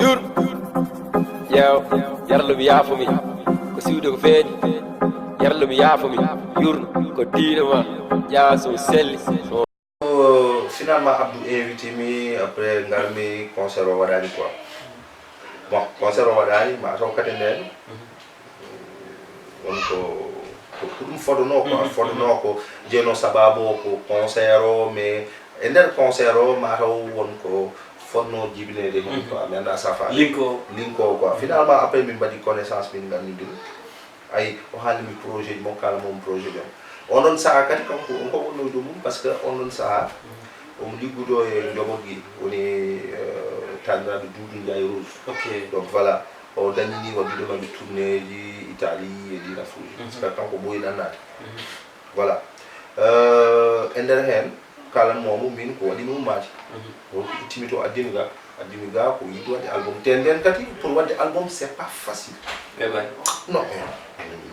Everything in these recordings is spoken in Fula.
Yur Yo Yarlum Yafumi Ko siwde ko feeɗi Yarlum Yafumi Yur ko diine ma Ya so selli Finalement Abdou invité mi après ngarmi concert o waɗani quoi bon concert o waɗani ma taw kadi nden wonko ko ɗum fodono quoi fodono ko jeeno sababu o ko concert o mais e nder concert o ma taw wonko fonno jibinede hen quoi mi anda safa linko quoi finalement après min mbaɗi connaissance min gandidiri ay o haalimi projet ji mo kala mom projet ɓen onon saaha kadi kanko on ko wonnoyde mum par ce que onon saaha omo liggudo e jogogui woni taniraɓe Doudou Ndiaye Rose donc voilà o dañini waɗude maɓe tourné ji Italie e ɗin affuji par ce que kanko ɓooyi ɗannade voilà e nder hen kalanmomo min ko waɗimi ummaji donc ittimi to addimi ga ko yiɗi wadde album te nden kadi pour wadde album c'est pas facile non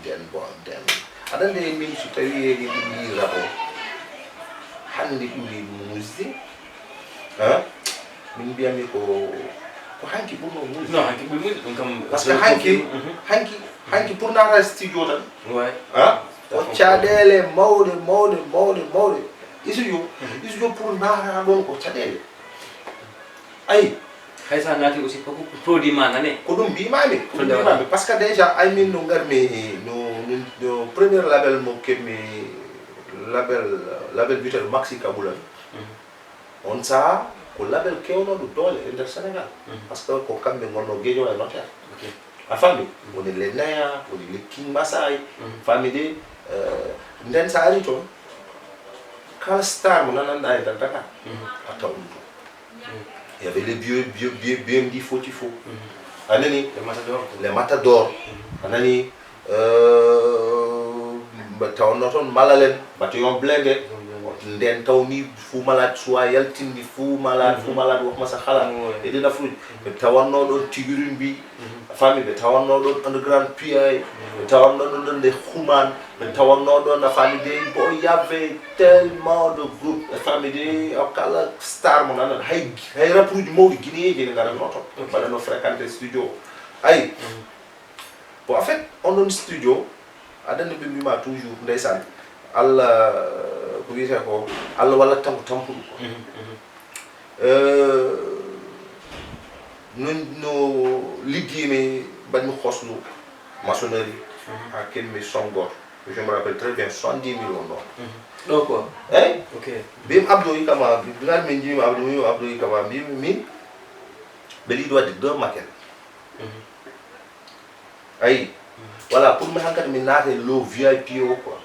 nden bon nden aɗa ande min so tawi eni ɗum yi rap o hande ɓuri musique min mbiyami ko hanki ɓurno musique non hanki ɓuri musique ɗum kam par ce que hanki pour nata studio tan o caɗele mawɗe studio pour nata ɗon ko caɗele ayi hay sa naati aussi koko produit ma nane ko ɗum mbimami par ce que déjà ay min no garmi no premier label mo keɓmi label biteɗo Maxi Kabulan on saha ko label kewnoɗo doole e nder Sénégal par ce que ko kamɓe gonno Guédiawaye e notaire a fammi woni le Naya woni le King Massay fammi de nden sa ari toon kala star mo nananɗa e nder Dakar a taw ɗum toon il y avait les BMD Foti Fo anani les Matador anani tawno toon Malalen Bataillon Blindé nden tawni Fou Malade soit yaltindi Fou Malade wakma sa haala e ɗin afruji ɓe tawanno ɗon Tigiri Mbi famille ɓe tawanno ɗon Underground PI ɓe tawanno ɗon nde Human ɓe tawanno ɗon a famille de bon il y avait tellement de groupe e famille de kala star mo nanan hay rapuji mawɗi guinéeji ne garanno toon mbaɗano fréquenté studio ayi bon en fait on ɗon studio aɗa andi ɓe mbima toujours ndeysan Allah ko wiyete ko Allah walla tan ko tampuɗo ko no liggimi mbaɗmi hoslu maçonnerie ha kenmi songor je me rappelle très bien 70 millions ɗon ɗo quoi eyyi mbimi Abdou yikama gani min jiimi Abdou wimi Abdou yikama mbimi min mbeɗa yiɗi wadde 2 maquettes ayi voilà pour mi hankkadi mi naate lo VIP o quoi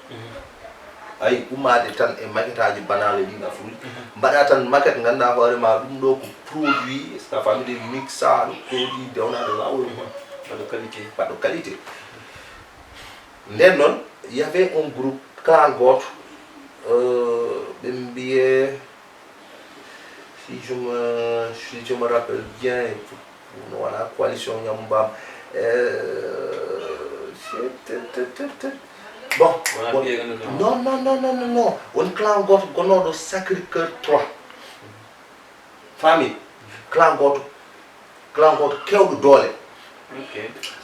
ay ummade tan e maquette aji banale ɗin afruji mbaɗa tan maquette ganduɗa hoorema ɗum ɗo ko produit sa famille de mixage produit dewnade lawol quoi baɗo qualité nden noon il y avait un groupe clan goto ɓe mbiye si je me rappelle bien no wona coalition ñambam bon non won clan goto gonnoɗo Sacré Cœur 3 famille clan goto kewɗo doole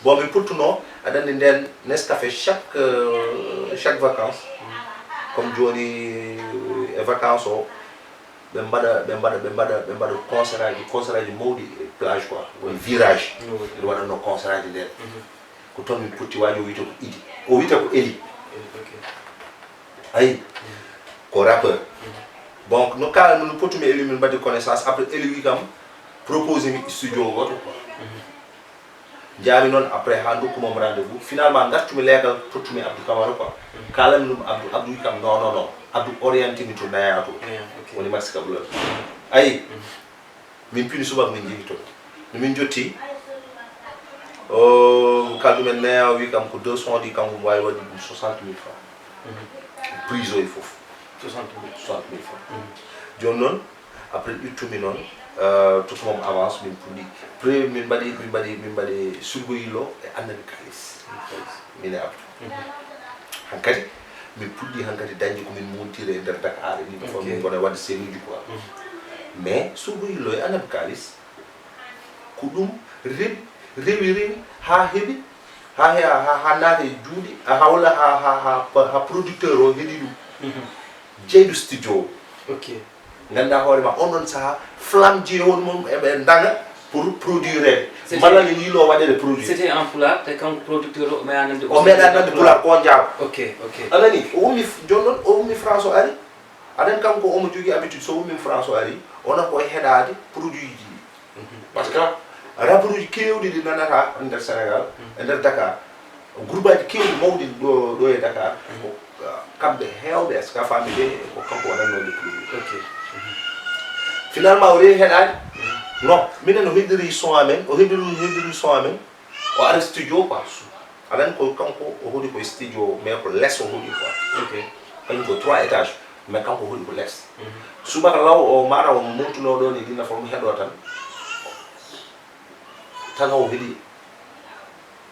bon min puttuno aɗa andi nden Nescafé chaque vacance comme joni e vacance o ɓe mbaɗa concert aji mawɗi plage quoi woni virage ɓe waɗanno concert aji nden ko toon min putti waji o wiyete ko Idi o wiyete ko Eli ayi ko rappeur donc no kala no pottumi Eli min mbaɗi connaissance après Eli wi kam proposé mi studio goto quoi jaami noon après ha dokkumom rendez-vous finalement gartumi leegal tottumi Abdou Camara quoi kalami ɗum Abdou wi kam non Abdou orienté mi to Naya to woni Maxi Kabulan ayi min pini subaka min jeehi toon no min jotti kalɗumen Naya wi kam ko 2 son ɗi kanko wawi waɗi ɗum 60 000 francs prise o e foof 60 000 francs joni noon après ƴuttumi noon totumom avance min puɗɗi premier min mbaɗi surgoyillo e annabi kalis min e Abdou hankkadi min puɗɗi hankkadi dañde komin montire e nder Dakar ni fo min gona wadde senuji quoi mais surgoyillo e annabi kalis ko ɗum rewi ha heɓi ha naate juuɗe hawla ha producteur o heeɗi ɗum jeyɗo studio ok ganduɗa hoorema on ɗon saaha flamme jeyewon mum eɓe daga pour produire mala ne yilo waɗede produit c'était en pulaar te kanko producteur o meeɗa nande o meeɗa nande pulaar ko jaaw ok anani o ummi joni noon o ummi France o ari aɗen kanko omo jogui habitude so ummi France o ari onon koye heɗade produit ji par ce que rapport uji kewɗi ɗi nanata nder Sénégal e nder Dakar groupe aji kewɗi mawɗi ɗo e Dakar kamɓe hewɓe est ce que a faami de ko kanko waɗannode produit ok finalement o rewi heɗade non minen o heddiri son amen o heddiri son amen o ara studio quoi aɗani ko kanko o hoɗi koye studio mais ko less o hoɗi quoi ok kañum ko 3 étages mais kanko hoɗi ko less subaka law o mara o montuno ɗo ni ɗina fof heɗo tan o heeɗi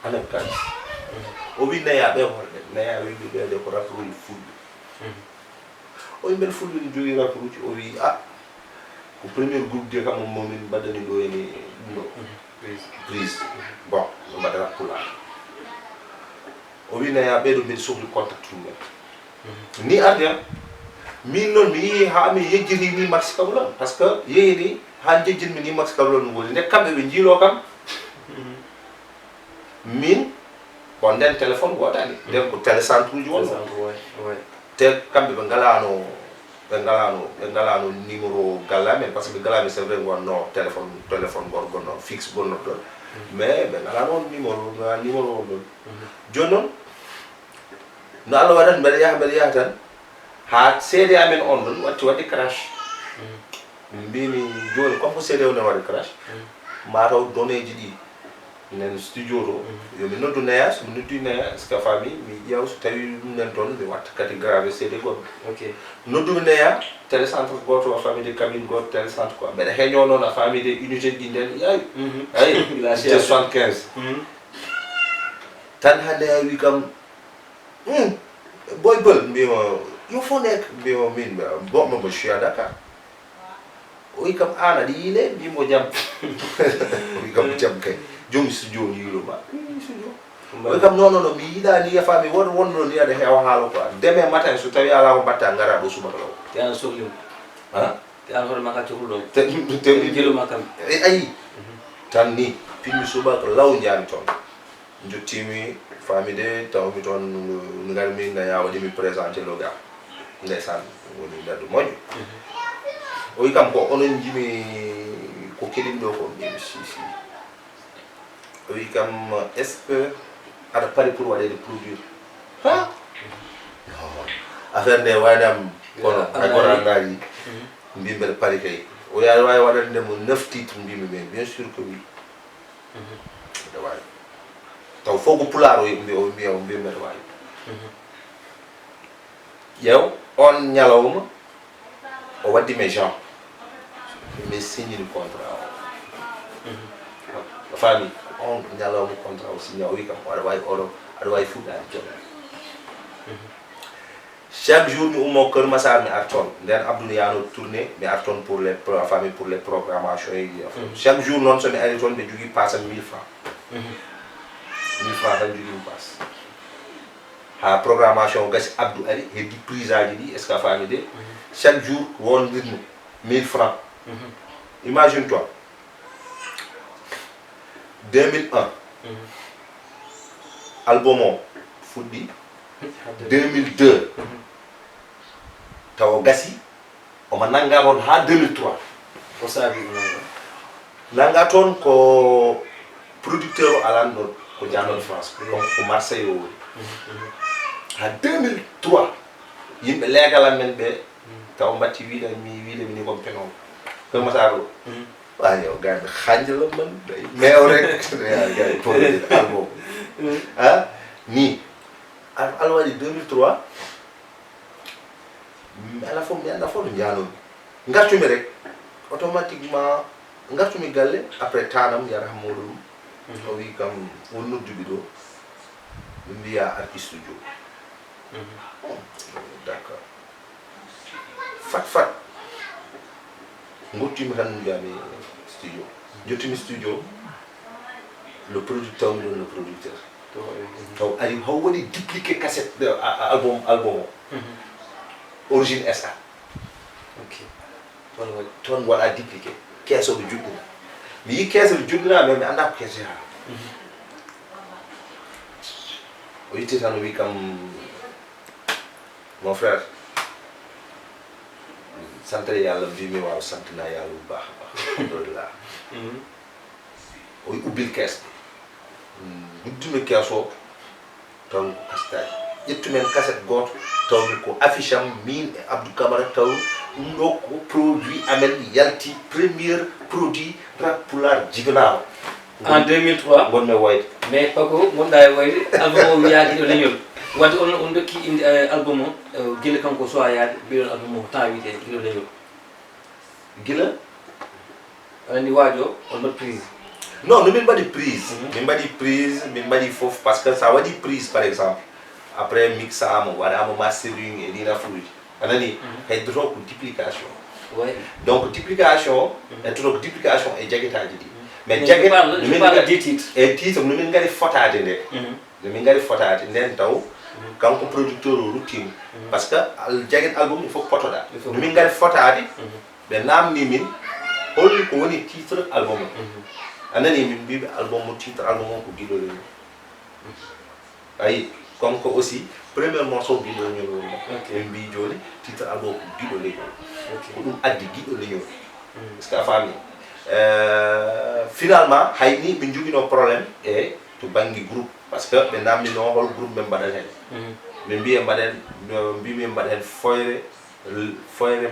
anen kalis o wi nayaɓe horɗe naya wiɓe ɓeɗe ko rapport uji fulɓe o yimɓeɗe fulɓe ɗi jogui rapport uji o wi ko premier groupe de kam momin mbaɗani ɗo ene ɗum ɗo prise bon no mbaɗata pulaar o wi naya ɓeɗo mbiɗa sohli contact ɗumen ni arde min noon mi yeehi ha mi yejjiti ni Max Kablon par ce que yeehi ni ha jejjitmi ni Max Kablon woni nde kamɓe ɓe jiilo kam min bon nden téléphone wotani nden ko télécentre uji wonno te kamɓe ɓe ngalano numéro gallamen par ce que gallamen c'est vrai wonno téléphone gonno fixe gonno ɗon mais ɓe ngalano numéro on ɗon joni noon no Allah waɗat mbeɗa yaha tan ha CD amen on ɗon watti waɗi crash mbimi joni comme ko CD o nen waɗi crash mataw donné ji ɗi nen studio to yomi noddu Naya somi noddi Naya est ce que fami mi ƴeew so tawi ɗum nen toon mi watta kadi gravé CD goɗɗo ok noddumi Naya télécentre goto a famide cabine goto télécentre quoi mbeɗa heeño noon a famide unité ɗi nden ayi 75 tan ha Naya wi kam boy Peul mbima yo fo nek mbima min boɓma mo suis à Dakar o wi kam an aɗa yiile mbimo jaam o wi kam jaam kay jom studio ni yiloma studio o wi kam non mi yiiɗani yafami wonno ni aɗa heewa haala quoi demain matin so tawi ala ko mbatta gara ɗo subaka law te an sohlimo te an hoore makka cohluɗo te jeluma kam ayi tan ni pinmi subaka law jaami toon jottimi famide tawmi toon garmi Naya waɗimi présenté lo ga ndeysan woni neddo moƴƴo o wi kam ko onon jimi ko keɗimi ɗo ko mbimi si o wi kam est ce que aɗa pari pour waɗede produit affaire nde waynam kono hay goto andaji mbimi mbeɗa pari kay o yaha wawi waɗande mo 9 titres mbimi mais bien sûr que oui mbeɗa wawi taw fof ko pulaar o mbiya mbeɗa wawi ƴeew on ñalawma o waddi mes gens mi signini contrat o faami on ñalawma contrat o signa o wi kam aɗa wawi oɗo aɗa wawi fuɗɗade joom chaque jour mi ummo Keur Massar mi ar toon nden Abdoul yano tourné mi ar toon pour les famille pour les programmations e chaque jour noon somi ari toon ɓe jogui passe 1000 francs 1000 francs tan jogui mi passe ha programmation gasi Abdou ari heddi prise aji ɗi est ce que a faami de chaque jour won rythme 1000 francs imagine toi 2001 album o fuɗɗi 2002 taw gasi omo nanga toon ha 2003 o saabi nanga toon ko producteur o alan ɗon ko jannoɗo France ko Marseille o woni ha 2003 yimɓe leegal amen ɓe taw mbatti wiide mini komi penowo Keur Massar ɗo yo gayɓe hanjala man mew rek gay produit album ni ala waɗi 2003 ala fof mi anda fof no janomi gartumi rek automatiquement gartumi galle après tanam yara hammoɗo ɗum o wi kam won nodduɓe ɗo ɓe mbiya arti studio d' accord fat gottimi tan jami studio jottimi studio le producteur mi ɗon le producteur donc ari how woni dupliqué cassette album origine SA ok toon waɗa dupliqué keesoɓe juɗɗina mi yi keesoɓe juɗɗina mais mi annda ko keeso yaa o yitti tan o wi kam mon frère sante yàlla mbimi waaw sant naa yàlla bu baax a baax alhamdulillah o ubbil kees guddumi kees o taw ko kastaji ƴettumen cassette gooto tawmi ko affiche am min e Abdou Camara taw ɗum ɗo ko produit amen yalti premier produit rap pulaar jibinaama en 2003 gonmi wayde mais pako gonɗa e wayde album o wiyaade ɗo leñol wadde on dokki inde album o gila kanko so a yaade mbiɗon album o ko temps wiyete gila leñol gila andi waajo on mbaɗi prise non no min mbaɗi prise min mbaɗi fof par ce que sa waɗi prise par exemple après mixama waɗama mastering e ɗin affaire anani heddoto ko duplication donc duplication heddoto ko duplication e jaguetaji ɗi mais jaguet e titre no min gari fotade nde min gari fotade nden taw kanko producteur o ruttima par ce que jaguet album il faut potoɗa no min gari fotade ɓe namni min holni ko woni titre album o anani min mbiɓe album o titre album o ko guiɗole ayi comme que aussi premier morceau guiɗo leñol woni min mbi joni titre album ko guiɗo leñol ko ɗum addi guiɗo leñol est ce que a faami finalement hayni min joguino probléme e to banggue groupe par ce que ɓe namdino hol groupe ɓe mbaɗat hen min mbiye mbaɗen mbimi mbaɗa hen foyre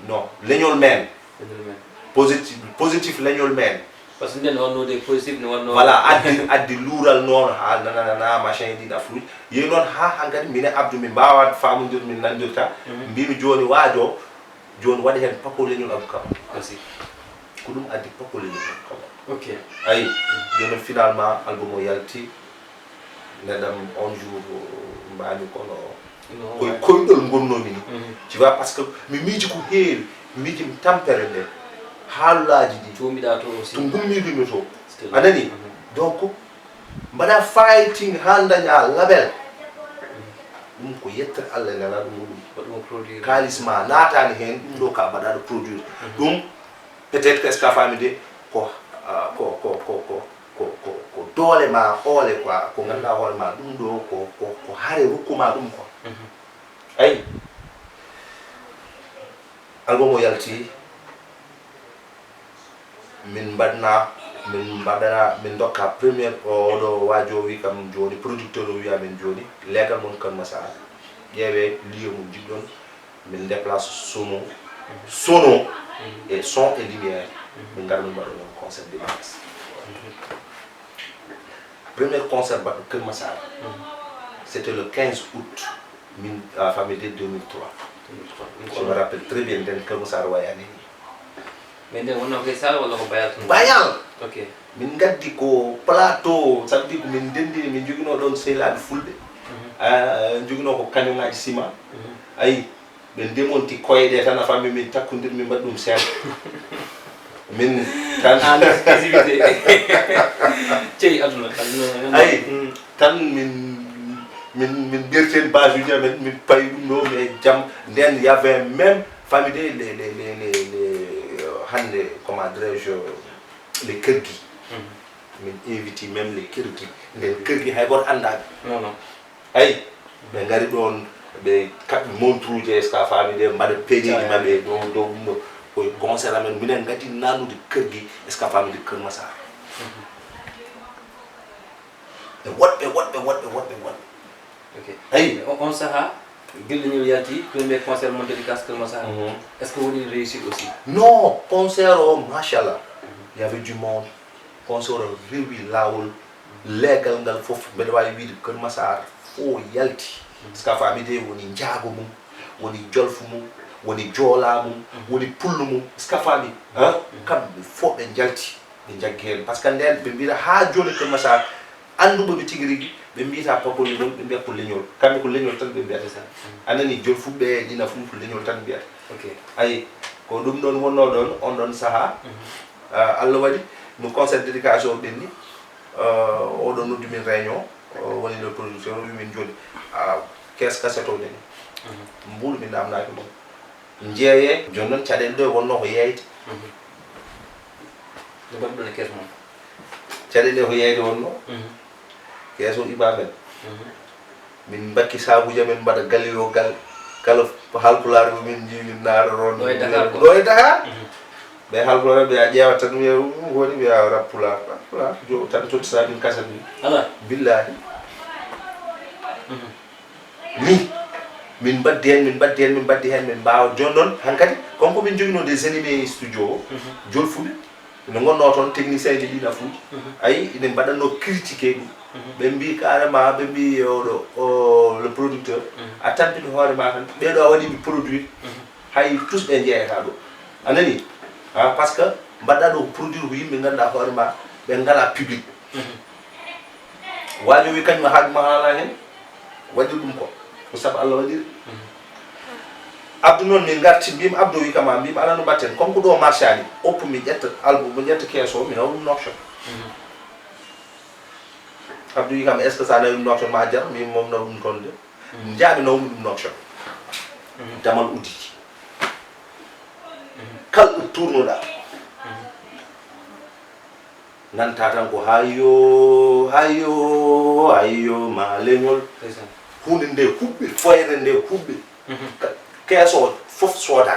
no leñol men positif leñol men par ce que nden wonnode positif ne wonno voilà addi luural noon ha nanana machin ɗiɗa fruit yeyi noon ha hankkadi mine Abdou min mbawa famodir min nandirta mbimi joni waajo joni waɗi hen pako leñol Abdou Camara aussi ko ɗum addi pako leñol Abdou Camara ok ayi joni finalement album o yalti neɗam on jour mbami kono koye koyɗol gonnomi ni tu vois par ce que mi miiji ko heewi mi miiji mi tampere nde haalaji ɗi cuumiɗa to aussi to gummidumi to anani donc mbaɗa fighting ha daña label ɗum ko yettere Allah nelaɗo muɗum waɗum produire kalisma natani hen ɗum ɗo ka mbaɗaɗo produire ɗum peut être que est ce que a faami de ko doole ma hoole quoi ko ganduɗa hoore ma ɗum ɗo ko haare rokkuma ɗum quoi ayi album o yalti min dokka première oɗo waajo wi kam joni producteur o wiya min joni legal mon Kër Massar ƴeewe lieu mo jiɗɗon min déplace sono et son et lumière min gara min mbaɗo non concert de masse premier concert mbaɗɗo Kër Massar c'était le 15 août min famille de 2003 je me rappelle très bien nden Kër Massar wayani mais nden wonno koye sala walla ko bayal bayal ok min gaddi ko plateau ça veut dire ko min dendini min joguino ɗon sehlaɓe fulɓe joguino ko camion ngaji ciment ayi ɓe ndemonti koyeɗe tan a fammi min takkodir min mbaɗi ɗum seeɗa min tan exclusivité ceyi aduna ayi tan min berten base uji amen min payi ɗum ɗo mais jaam nden y avait même famille de les hande comment dirais-je les kërgi min invité même les kërgi nden kërgi hay goto andaɓe non ayi ɓe gari ɗon ɓe kaɓɓe montre uji est ce que a faami de mbaɗa peeɗeji mabɓe ɗo ɗum ɗo koye concert amen minen gadi nanude kërgi est ce que a faami de Kër Massar e woɗɓe ok ayi on saaha guilɗiñol yalti premier concert mon dédicace Kër Massar est ce que woni réussite aussi non concert o machallah y avait du monde concert o rewi lawol leegal ngal foof mbeɗa wawi wiide Kër Massar fo yalti par ce que a faami de woni jaago mum woni jolfu mum woni joola mum woni pullo mum est ce que a faami kamɓe fof ɓe jalti ɓe jaggi hen par ce que nden ɓe mbiyata ha joni Kër Massar anduɓeɓe tigui rigui ɓe mbiyata papoli ɗon ɓe mbiyata ko leñol kamɓe ko leñol tan ɓe mbiyata ça anani joni fuɓɓe ɗina fum ko leñol tan mbiyata ok ayi ko ɗum ɗon wonno ɗon on ɗon saaha Allah waɗi no conseil d'éducation ɗenni oɗon noddi min réunion woni le producteur min joni caisse cassette o ɗeni mbuɗo min namnaki mo jeeye joni noon caɗele ɗo wonno ko yeyde caɗele ko yeyde wonno caisse o iba men min bakki sabuji men mbaɗa galio gal kala halpulaar min ji min naara ron ɗo e Dakar ɓe halpulaar ɓe a ƴeewat tan wiya woni wiya rappulaar jo tan tottata min kaset ni ala billahi ni min mbaddi hen min mbawa joni noon hankkadi comme ko min joguino des animés studio o jolfuɓe no gonno toon technicien ji ɗi nafuuji ayi ine mbaɗanno critiqué ɗum ɓe mbi carrément ɓe mbi oɗo le producteur a tampini hoore ma tan ɓeɗo a waɗiɓe produire hay tous ɓe jeeyata ɗo anani par ce que mbaɗɗa ɗo produire ko yimɓe ganduɗa hoore ma ɓe ngala public wajo wi kañum haajuma haala hen waɗi ɗum ko saabu Allah waɗiri Abdou noon min garti mbimi Abdou wi kama mbimi ala no mbatten comme ko ɗo marché ani oppu mi ƴetta album mi ƴetta kees o mi nawa ɗum noction Abdou wi kam est ce que sa nawi ɗum noction ma jar min moom nawa ɗum toon de jaaɓi nawmi ɗum noction damal udditi kalɗo tournoɗa nanta tan ko hayyo ma leñol hunde nde huɓɓi foyre nde huɓɓi kees o fof sooda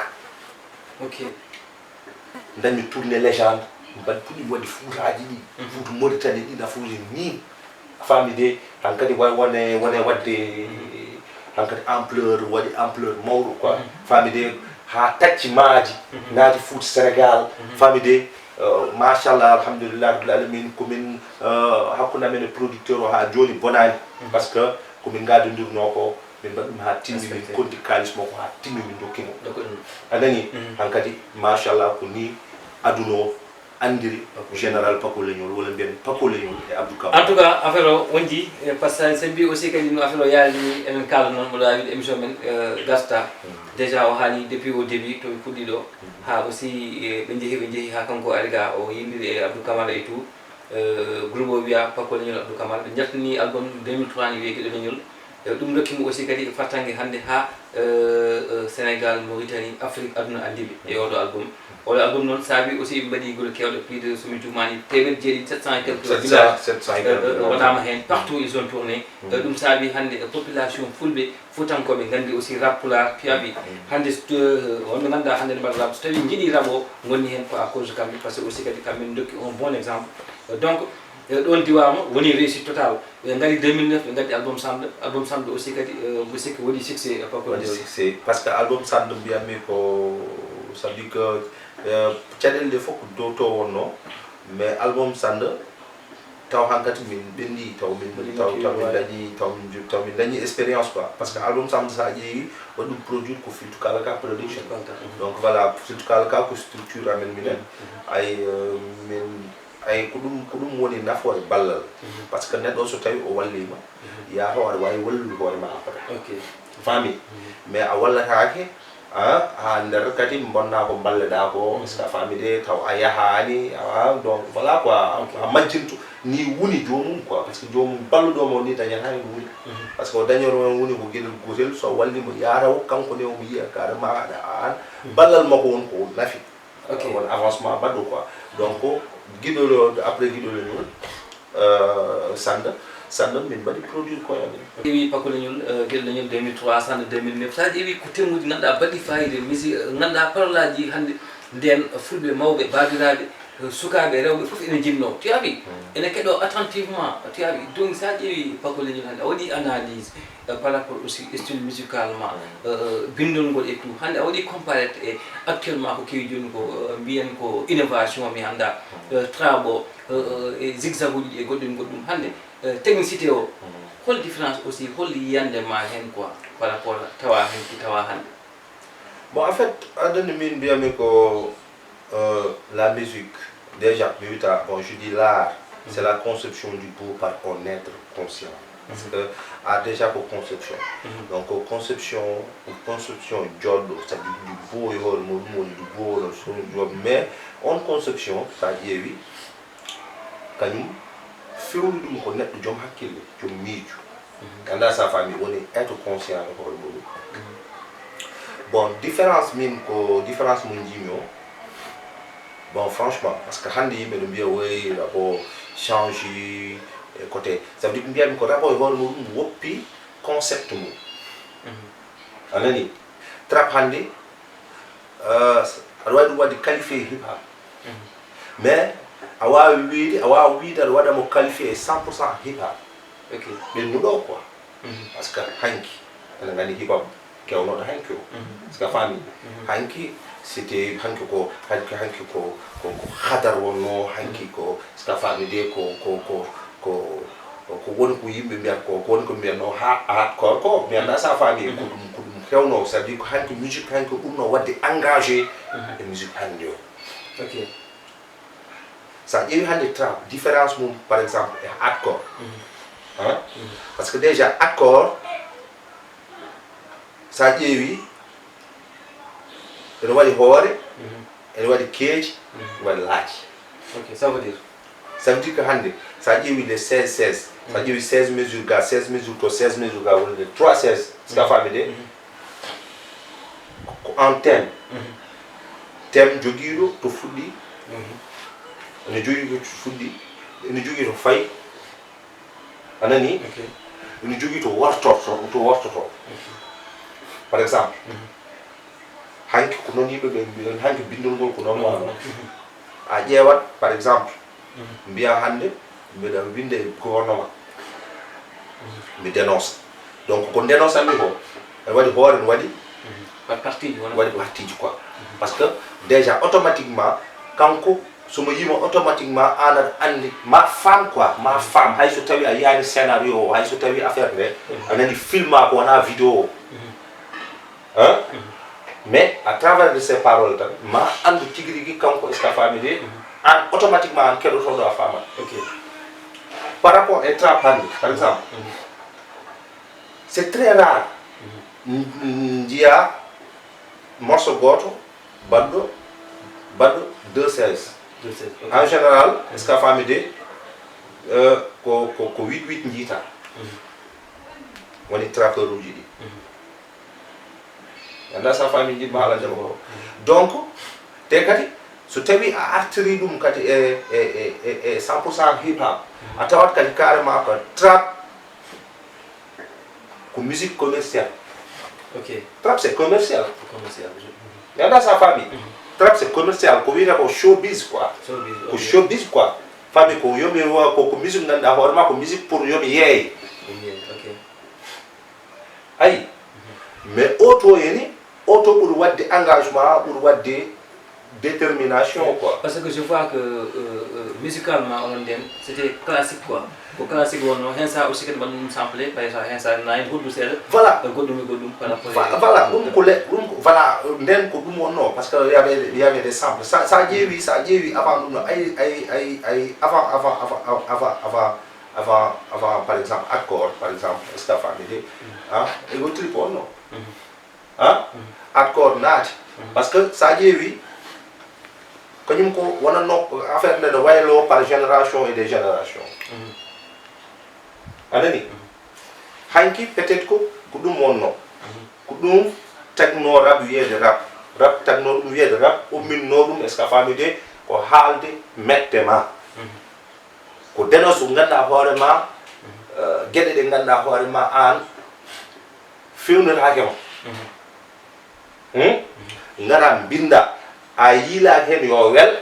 dañmi tourné légende mbaɗi puɗɗi waɗi fuutaji ɗi fuutu Mauritanie ɗi nafuuji ni fammi de hankkadi wone wadde hankkadi ampleur waɗi ampleur mawɗo quoi fammi de ha tacci maaji naati Fouta Sénégal fammi de machallah alhamdulillah rabbil alamin komin hakkude amen e producteur o ha joni bonani par ce que komin gaddodirno ko min mbaɗi ɗum ha timmi min konti kalis makko ha timmi min dokkimo anani hankkadi machallah ko ni aduna o andiri général Paco Leñol wala mbiyen Paco Leñol e Abdou Kam en tout cas affaire o wonji par ce que sen mbi aussi kadi no affaire o yaalni emen kala noon mboɗo wiide émission men gasta déjà o haali depuis au début to puɗɗi ɗo ha aussi ɓe jeehi ha kanko ari ga o yindiri e Abdou Kamal et tout groupe o wiya Paco Leñol Abdou Kamal ɓe jaltini album 2003 ni wiyekiɗo Leñol ɗum dokkimo aussi kadi fattangue hande ha Sénégal Mauritanie Afrique aduna andiɓe e oɗo album oɗo album noon saabi aussi ɓe mbaɗi gol kewɗe plus de somi jumani temed jeeɗi 700 et quelques village waɗama hen partout ils ont tourné ɗum saabi hande population fulɓe futankoɓe gandi aussi rap pulaar piyaɓi hande wonɓe ganduɗa hande ne mbaɗa rap so tawi jiiɗi rap o gonni hen ko à cause kamɓe par ce que aussi kadi kamɓe dokki un bon exemple donc ɗon diwama woni réussite total ɓe gari 2009 ɓe gaddi album Sande aussi kadi mbo sikki waɗi succès succès par ce que album Sande mbiyatmi ko ça veut dire que caɗele ɗe fof ko dow to wonno mais album Sande taw hankkadi min ɓenni taw min dañi expérience quoi par ce que album Sande sa ƴeewi waɗi ɗum produire ko Filtou Kalaka production donc voilà Filtou Kalaka ko structure amen minen ay ko ɗum woni nafoore ballal par ce que neɗɗo so tawi o wallima yaha aɗa wawi wallude hoore ma après fami mais a wallatake ha nder kadi bonna ko balleɗa ko est ce que a faami de taw a yahani donc voilà quoi a majjinto ni woni jomum quoi par ce que jomum balluɗomo ni dañata hen woni par ce que o dañoro men woni ko gueɗel gotel so wallimo yataw kanko ne omo yiya carrément aɗa an ballal makko won ko nafi won avancement baɗɗo quoi donc guiɗolo après guiɗolo ñol Sande min mbaɗi produire koye amen ƴeewi Paco Leñol gueɗe Leñol 2003 Sande 2009 sa ƴeewi ko temmuji ganduɗa baɗɗi fayida musique ganduɗa parolaji hande nden fulɓe mawɓe babiraɓe sukaɓe rewɓe foof ene jinno tiyaɓi ene keɗo attentivement tiyaɓi donc sa ƴeewi Paco Leñol hande a waɗi analyse par rapport aussi style musicalement bindol ngol et tout hande a waɗi comparé e actuellement ko kewi joni ko mbiyen ko innovation mi anda trap o e zigzag uji ɗi e goɗɗum hande technicité o hol différence aussi hol yiyande ma hen quoi par rapport tawa hen ki tawa hande bon en fait adani min mbiyami ko la musique déjà mi wita bon je dis l'art c'est la conception du beau par un être conscient parce que a déjà pour conception donc conception joddo c'est du beau et du beau mais on conception ça ƴeewi kañum fewnuɗum ko neɗɗo joom hakkille joom miijo ganda sa famille woni être conscient de hoore muɗum bon différence min ko différence mo jimi o bon franchement parce que hande yimɓe ɗo mbiya woyi rapport change côté ça veut dire mbiyami ko rapport e hoore muɗum woppi concept mum anani trap hande aɗa wawi ɗum wadde qualifié hip hop mais a wawi wiide aɗa waɗamo qualifié 100% hip hop ɓen muɗo quoi parce que hanki ene gandi hip hop kewnoɗo hanki o parce que fami hanki c'était hanki ko hadar wonno hanki ko parce que fami de ko woni ko yimɓe mbiyata ko woni ko mbiyatno hardcore ko mi anda sa fami ko ɗum hewno ça veut dire ko hanki musique hanki ɓurno wadde engagé e musique hande o sa ƴeewi hande trap différence mum par exemple e hardcore parce que déjà hardcore sa ƴeewi ene waɗi hoore ene waɗi keeji ene waɗi laaji ça veut dire que hande sa ƴeewi les 16 sa ƴeewi 16 mesures ga 16 mesures to 16 mesures ga woni de 3 16 ska fami de ko en thème joguiɗo to fuɗɗi ene jogui to fuɗɗi ene jogui to fayi anani ene jogui to wartoto par exemple hanki ko noon yimɓe ɓe mbiyan hanki bindolngol ko noon wano a ƴeewat par exemple mbiya hande mbiɗa winde e gouvernement mi dénonce donc ko dénonçanmi ko ene waɗi hoore ne waɗi partie ji quoi par ce que déjà automatiquement kanko somo yima automatiquement an aɗa andi ma femme quoi ma femme hay so tawi a yiyani scénario o hay so tawi affaire nde a nani filma ko wona vidéo o mais à travers de ces paroles tan ma andu tigui rigui kanko est ce que fami de an automatiquement an keɗotoɗo a famat par rapport e trap hande par exemple c'est très rare jiya morceau goto baɗɗo 2/16 en général est ce que fami de ko 8/8 jiita woni trappeur uji ɗi anda sa fami jiɗma haala jama ko donc te kadi so tawi a artiri ɗum kadi e 100% hip hop a tawat kadi carrément ko trap ko musique commerciale trap c'est commercial anda sa fami trap c'est commercial ko wiyata ko showbiz quoi ko showbiz quoi fami ko yomi ko musique ganduɗa hoorema ko musique pour yomi yeey ayi mais auto eni auto ɓuuri wadde engagement ɓuuri wadde détermination quoi parce que je vois que musicalement onon nden c'était classique quoi ko classique wonno hen sa aussi kadi mbaɗum samplé par exemple hen sa nani hoddu seeɗa voilà goɗɗum e goɗɗum par rapport voilà ɗum ko voilà nden ko ɗum wonno par ce que y avait des samples sa ƴeewi avant ɗum no ay avant par exemple accord par exemple est ce que fami de ego trip wonno accord naati parce que sa ƴeewi kañum ko wonanno affaire nde no waylo par génération et des générations anani hanki peut être ko ɗum wonno ko ɗum tagno rap wiyede rap tagno ɗum wiyede rap umminno ɗum est ce que fami de ko haalde mette ma ko dénonce ko ganduɗa hoorema gueɗe ɗe ganduɗa hoorema an fewnitake ma ngara binda a yiilaki hen yo wel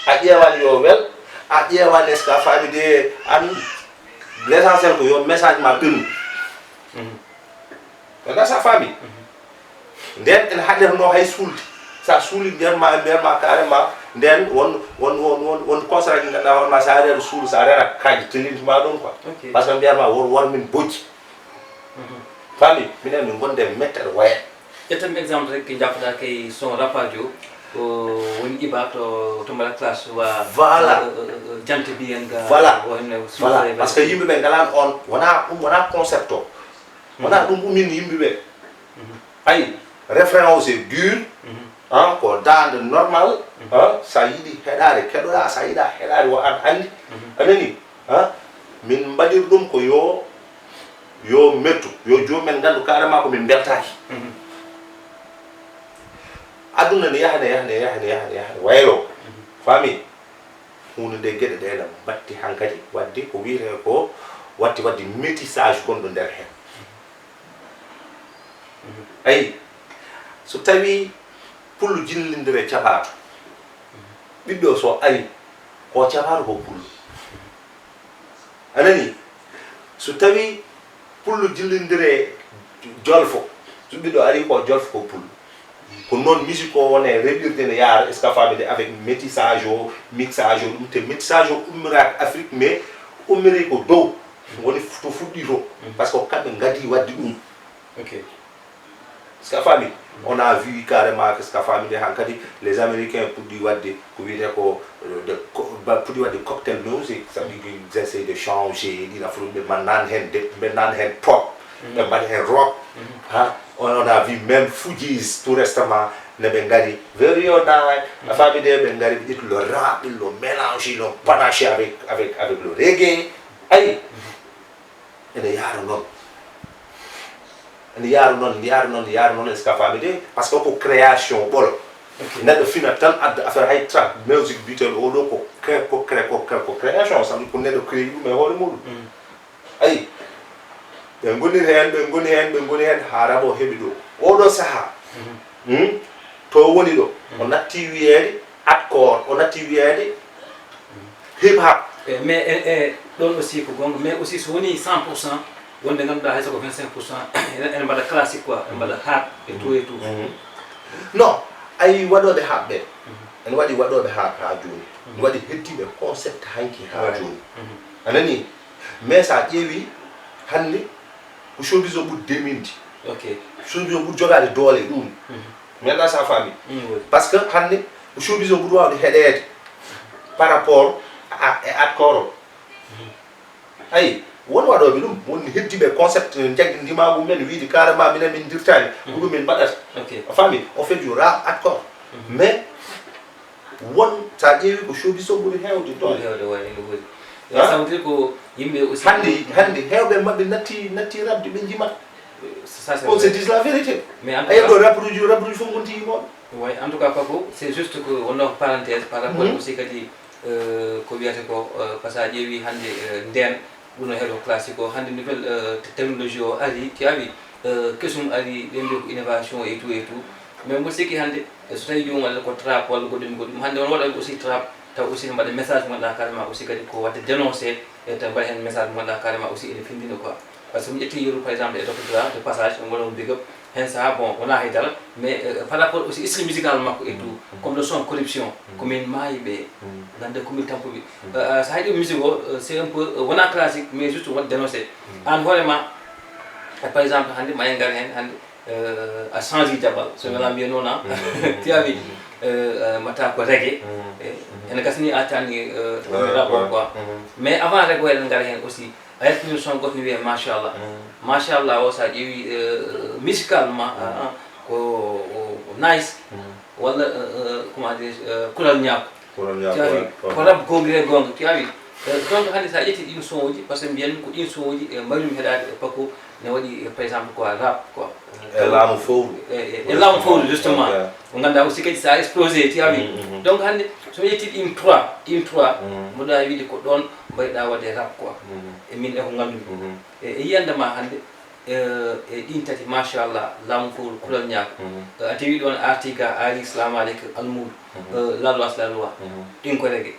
a ƴeewani yo wel a ƴeewani est ce que a faami de an l' essentiel ko yo message ma ɓennu anda sa faami nden ene haɗetano hay suulde sa suuli mbiyatma carrément nden won constat ji ganduɗa hoorema sa reeɗo suudu sa reeɗa kaaji telintima ɗon quoi par ce que mbiyatma won min bojji faami minen min gonde mettere waya ƴettanmi exemple rek jàppata kay son rappage o woni Iba to mbaɗa classe wa voilà jante bi en ga voilà parce que yimbe be ngalan on wana concepto wana dum min yimbe be ay refrain aussi dur hein ko dande normal hein sa yidi hedare kedola sa yida hedare wo an andi anani hein min mbadir dum ko yo mettu yo jomen gandu carrément ko min beltaki aduna ne yahne waylo fami hunde de gede de dam batti hankati wadde ko wiire ko watti métissage gondo der hen ay so tawi pullu jillindire cabaatu ɓiɗɗo so ari ko cabaatu ko pullu anani so tawi pullu jillindire jolfo so ɓiɗɗo ari ko jolfo ko pullu ko noon musique o wone reɓirde ne yaara est ce que famide avec métissage o mixage o ɗum te métissage o ummiraaka Afrique mais ummiri ko dow woni to fuɗɗi to par ce que kamɓe ngadi wadde ɗum ok est ce que famille on a vu carrément que ce que famille hankadi les américains puɗɗi wadde ko wiyete ko puɗɗi wadde cocktail music ça veut dire qu'ils essaient de changer ɗina fo ɓe nan hen pop ɓe mbaɗa hen rock on a vu même Fujis tout récemment ne ɓe ngari very nice a famille de ɓe ngari ɓe ƴetti le rap ils le mélange le panaché avec le reggae ayi ene yaara noon est ce que famille de par ce que ko création ɓolo neɗɗo fina tan adda affaire hay trap musique bitel oɗo ko création ça veut dire ko neɗɗo créé ɗum e hoore muɗum ayi ɓe goni hen ha rabo heɓi ɗo oɗo saaha to woni ɗo o natti wiyeede hardcore o natti wiyeede hip hop mais ɗon aussi ko gonga mais aussi so woni 100% wonde ganduɗa hay soko 25% ene mbaɗa classique quoi ene mbaɗa hard et tout non ayi waɗoɓe haɓɓe ene waɗi waɗoɓe ha joni ene waɗi heddiɓe concept hanki ha joni anani mais sa ƴeewi hande ko showbiz o ɓuri demindi ok showbiz o ɓuri jogade doole ɗum maintenant sa famille par ce que hande ko showbiz o ɓuri wawde heɗede par rapport e hardcore o ayi won waɗoɓe ɗum woni heddiɓe concept jaggi ndimagu men wiide carrément minen min dirtani ko ɗum min mbaɗata a famille on fait du rap hardcore mais won sa ƴeewi ko showbiz o ɓuri hewde doole ça veut dire ko yimɓe aussi hande hewɓe mabɓe natti rabde ɓe jimat on se dit la vérité mais ayi ɗo rabruji fof gonti yimoɓe oui en tout cas Paco c'est juste que wonno ko parenthèse par rapport aussi kadi ko wiyate ko par ce que a ƴeewi hande nden ɓurno heeɗo classique o hande nouvelle technologie o ari tiawi kesum ari ɓe mbi ko innovation et tout mais mbo sikki hande so tawi jomum waɗa ko trap walla goɗɗum hande on waɗa aussi trap taw aussi ne mbaɗa message mo ganduɗa carrément aussi kadi ko wadde dénoncé e taw mbaɗa hen message mo ganduɗa carrément aussi ene findina quoi par ce que mi ƴetti yeru par exemple e doctorat de passage on goɗon big up hen saaha bon wona haydara mais par rapport aussi style musical makko et tout comme le son corruption komin maayi ɓe gande komin tampuɓe so hayɗi musique o c'est un peu wona classique mais juste won dénoncé an hoorema par exemple hande ma en gar hen hande a change jabal so ngala mbiya noon tiyawi mbatta ko reggae ene gasni attani rapport quoi mais avant reggae eɗen gara hen aussi a yettinir son goto wiye machallah o sa ƴeewi musicalement ko nice walla comment dire kulal ñaako tiyawi ko rab gongre gonga tiyawi donc hande sa ƴetti ɗin son uji par ce que mbiyanmi ko ɗin son uji mbaɗimi heɗade Paco ne waɗi par exemple quoi rap quoi e laamu fowru justement ko ganduɗa aussi kadi sa explosé tiyawi donc hande somi ƴetti ɗin trois mboɗa wiide ko ɗon mbayɗa wadde rap quoi e min e ko gandumi e yiyandema hande e ɗin tati machallah laamu fowru kulal ñaako a tawi ɗon artiga ari salamu aleykum almoudou la loi ɗin ko reggae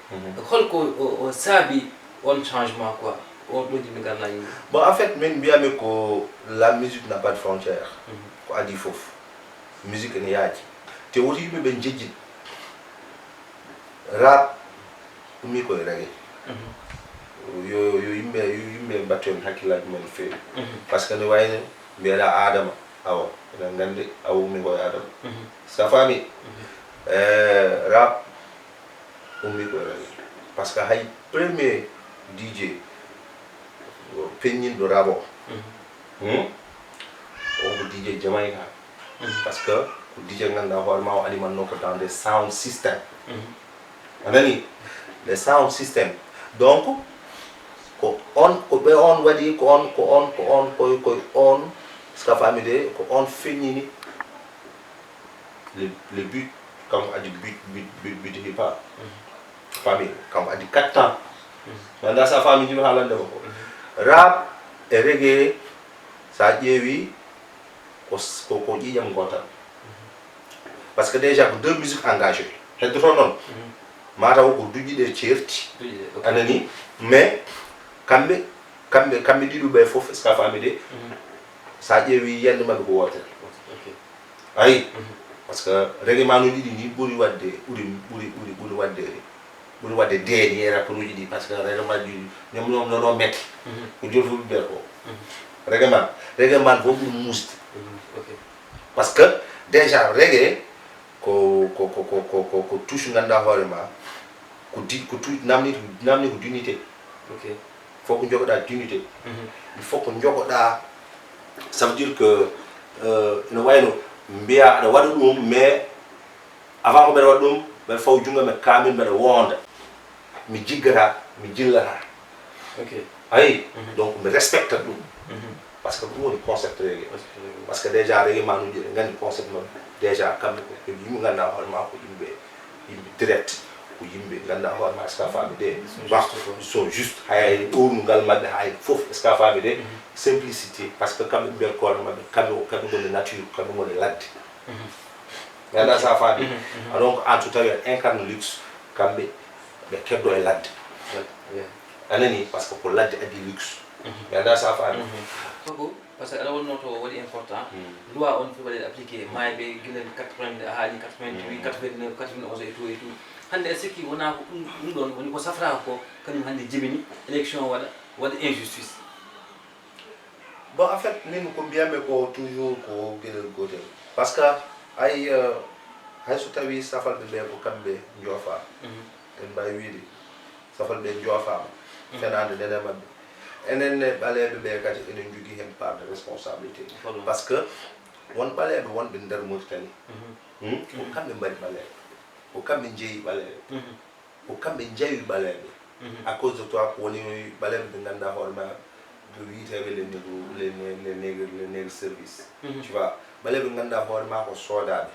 holko saabi on changement quoi on ɗo jimmi garna yimɓe bon en fait min mbiyami ko la musique n'a pas de frontière ko adi fof musique ene yaaji te woto yimɓe ɓe jejjit rap ɗumi koye reggae yo yimɓe mbattu hen hakkillaji men feewi par ce que ne wayno mbiyeɗa adama awa eɗen gandi awumi koye adama sa faami rap ummi koye reggae parce que hay premier DJ peññinɗo rabo on ko DJ Jamaïca parce que ko DJ ganduɗa hoorema o alimanno ko dans des sound system anani les sound system donc ko on ko ɓe on waɗi ko on koye on ska famide ko on feññini le but comme adi but hip hop famille comme adi 4 ans ganda sa famille jimi haalande ko rap e reggae sa ƴeewi ko ƴiƴam gotal parce que déjà ko deux musiques engagées heddoto noon mataw ko duƴƴiɗe ceerti anani mais kamɓe ɗiɗo ɓe fof ska famide sa ƴeewi yande mabɓe ko wotere ayi parce que règlement no ɗiɗi ni ɓuri wadde deeni e rapport uji ɗi parce que règlement ji ñom nono metti ko jolfuɓe ɓe ko règlement fof ɓuri musde parce que déjà reggae ko touche ganduɗa hoorema ko namni ko d'unité faut ko jogoɗa d'unité il faut ko jogoɗa ça veut dire que ene wayno mbiya aɗa waɗa ɗum mais avant ko mbeɗa waɗa ɗum mbeɗa faw jungo me kamin mbeɗa wonda mi jiggata mi jillata ayi donc mi respecta ɗum parce que ɗum woni concept reggae parce que déjà reggae manuji ɗe gandi concept noon déjà kamɓe ko yimɓe ganduɗa hoorema ko yimɓe direct ko yimɓe ganduɗa hoorema ska famide sont juste hay ɗownugal mabɓe hay foof ska famide simplicité parce que kamɓe mbiyat koore mabɓe kamɓe goni nature kamɓe goni ladde ganduɗa sa faami donc en tout tawi aɗa incarne luxe kamɓe ɓe keddo e ladde anani par ce que ko ladde addi luxe ganduɗa sa faami par ce que aɗa wonno to waɗi important loi on fi waɗede appliqué mayɓe guila 80 a haali 88 89 91 et tout hande e sikki wona ko ɗum ɗon woni ko safraka ko kañum hande jibini élection waɗa injustice bon en fait min ko mbiyamɓe ko toujours ko gueɗel gotel par ce que hay so tawi safalɓe ɓe ko kamɓe joofa en mbawi wiide safalɓe joofama fenade ndene mabɓe enenne ɓaleɓe ɓe kadi enen jogui hen part de responsabilité par ce que won ɓaleɓe wonɓe nder Mauritanie ko kamɓe mbaɗi ɓaleɓe ko kamɓe jeeyi ɓaleɓe ko kamɓe jawi ɓaleɓe à cause de toi ko woni ɓaleɓe ɓe ganduɗa hoorema wiiteɓe les négre service tu vois ɓaleɓe ganduɗa hoorema ko soodaɓe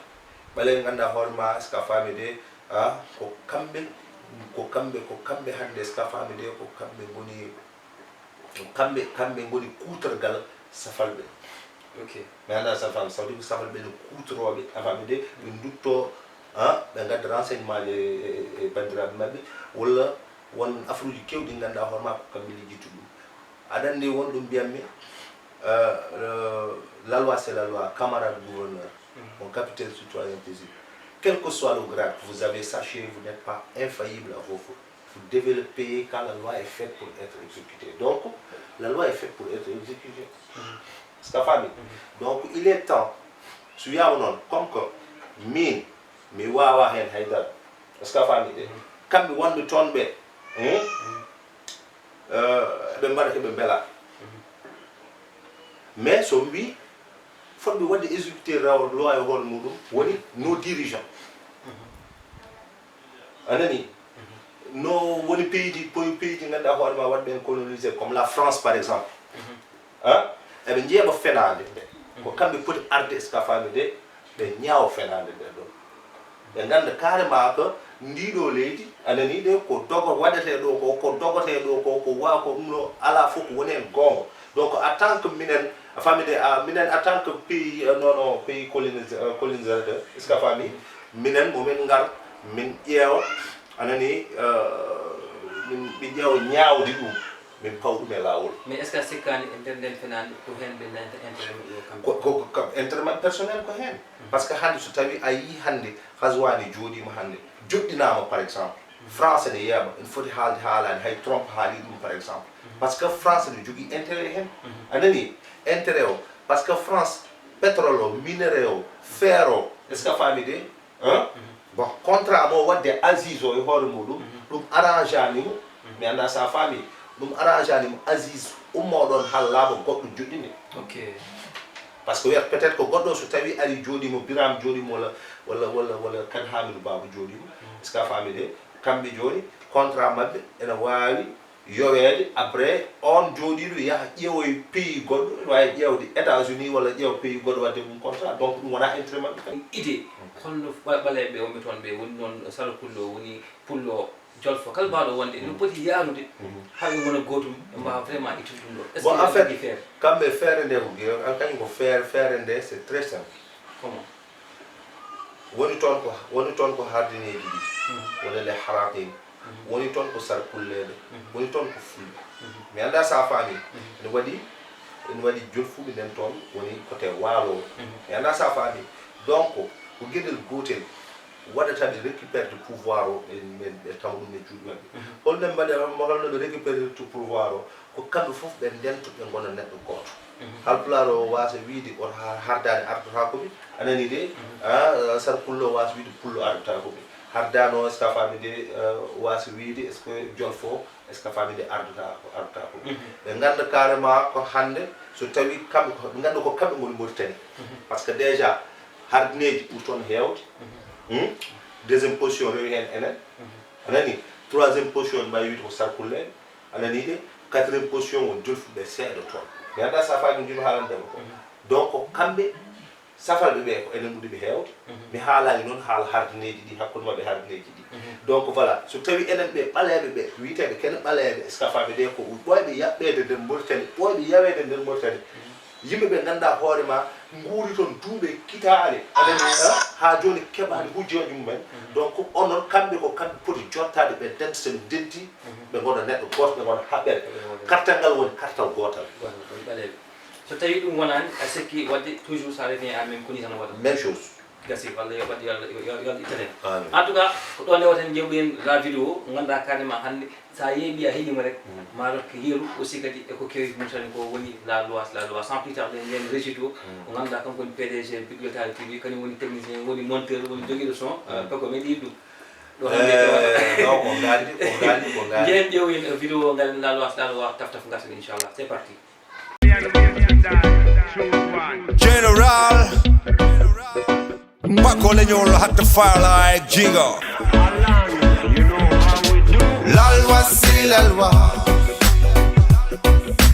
ɓaleɓe ganduɗa hoorema ska famide ko kamɓe hande ska famide ko kamɓe goni kutorgal safalɓe mi anda safam sawdi ko safalɓe ne kutoroɓe afamide ɓe dutto ɓe gadda renseignement e bandiraɓe mabɓe walla won affaire uji kewɗi ganduɗa hoorema ko kamɓe ligguittu ɗum aɗa andi wonɗo mbiyatmi la loi c'est la loi camarade gouverneur mon capitaine citoyen paisible quel que soit le grade que vous avez sachez vous n'êtes pas infaillible à vos fautes vous devez le payer quand la loi est faite pour être exécutée donc la loi est faite pour être exécutée c'est ta famille donc il est temps su yaw noon comme que min mi wawa hen haydara est-ce que famille de kamɓe wonɓe toon ɓe ɓe mbaɗa koɓe beela mais so wi fotɓe wadde exécuté loi e hoore muɗum woni nos dirigeants anani no woni pays ji ganduɗa hoorema waɗɓe en colonisé comme la France par exemple eɓe jeeɓa fenade nde ko kamɓe poti arde ska famide ɓe ñaawa fenade nde ɗon ɓe ganda carrément que ndiɗo leydi anani ɗe ko dogo waɗete ɗo ko dogote ɗo ko wa ko ɗum ɗo ala fof ko woni hen gonga donc en tant que minen famide minen en tant que pays non pays colonisateur ska fami minen momin ngar min ƴeewa anani min ƴeewa ñaawdi ɗum min paw ɗum e lawol mais est ce que sikkani e nder nden fenade ko hen ɓe nanta intérêt maɓɓe ko intérêt maɓɓe personnel ko hen par ce que hande so tawi a yii hande haswani jooɗima hande joɗɗinama par exemple France ne yeeɓa ene foti haalde haalani hay Trump haali ɗum par exemple par ce que France ne jogui intérêt hen anani intérêt o par ce que France pétrole o minerai o fer o est ce que famide bon contrat mo wadde Aziz o e hoore muɗum ɗum arrange animo mi anda sa faami ɗum arrange animo Aziz ummoɗon hallaɓo goɗɗo joɗɗini ok par ce que wiyata peut être que goɗɗo so tawi ari jooɗimo Biram jooɗimo walla Kane Hamidou Babou jooɗimo est ce que a faami de kamɓe joni contrat mabɓe ene wawi yowede après on jooɗiɗo yaha ƴeewoye pays goɗɗo ene wawi ƴeewde États-Unis walla ƴeewa pays goɗɗo wadde mum contrat donc ɗum wona intérêt mabɓe kam idée holno ɓaleɓe wonɓe toon ɓe woni noon Salo Pullo woni Pullo Jolfo kala mbaɗo wonde ɗum poti yaarude haɓe gona gotum ɓe mbawa vraiment ittude ɗum ɗo est ce bon en fait feere kamɓe feere nde ko kañum ko feere nde c'est très simple comment woni toon ko hardineji ɗi woni le haratin woni toon ko sarkullede woni toon ko fulɓe mi anda sa faami ene waɗi jolfuɓe nden toon woni côté waalo mi anda sa faami donc ko gueɗel gotel waɗata ɓe récupérde pouvoir o ɓe taw ɗum e juuɗe maɓɓe holno ɓe récupérde to pouvoir o ko kamɓe fof ɓe ndento ɓe gona neɗɗo goto halpulaar o wasa wiide oto hardani ardata koɓe anani de sarpullo o wasa wiide pullo ardata koɓe hardano est ce que a faami de wasa wiide est ce que jolfo est ce que a faami de ardata koɓe ɓe ganda carrément ko hande so tawi kamɓe ɓe ganda ko kamɓe goni Mauritanie par ce que déjà hardineji ɓuri toon hewde deuxième position rewi hen enen anani troisiéme position mbawi wiide ko sarkulle anani de quatriéme position won jolfuɓe seeɗa toon mi anda sa faami jino haalandema ko donc kamɓe safalɓe ɓe ko enen ɓuuri ɓe heewde mi haalani noon haala hardineji ɗi hakkude mabɓe hardineji ɗi donc voilà so tawi enen ɓe ɓaleɓe ɓe wiiteɓe kene ɓaleɓe est ce que a faami de ko ɓoyɓe yaɓɓede nder Mauritanie ɓoyɓe yawede nder Mauritanie yimɓeɓe ganda hoorema nguuri toon duuɓe kitaale aɗani ha joni keɓani hujjoji mumen donc onon kamɓe ko kamɓe poti jottade ɓe dente sen denti ɓe gona neɗɗo goto ɓe gona haɓɓere kartal ngal woni kartal gotal ɓaleɓe so tawi ɗum wonani a sikki wadde toujours ça revient à même koni tan waɗa même chose gasi walla yo waɗi yo ittaten en tout cas ko ɗon ndewaten jewɓen la vidéo ganduɗa carrément hande sa yeeɓi a heeɗima rek maɗo ko yeeru aussi kadi eko kewi mutani ko woni la loi sans plus tarde nden régie to ko ganduɗa kanko woni PDG Biglotari TV kañum woni technicien woni monteur woni joguiɗo son kako men yiɗ ɗum ɗo hande non ko gaali jehen ƴeewoyen vidéo ngal la loi taf gasen inchallah c'est parti General Bacoleñol had the fire like Jigo. La loi c'est la loi.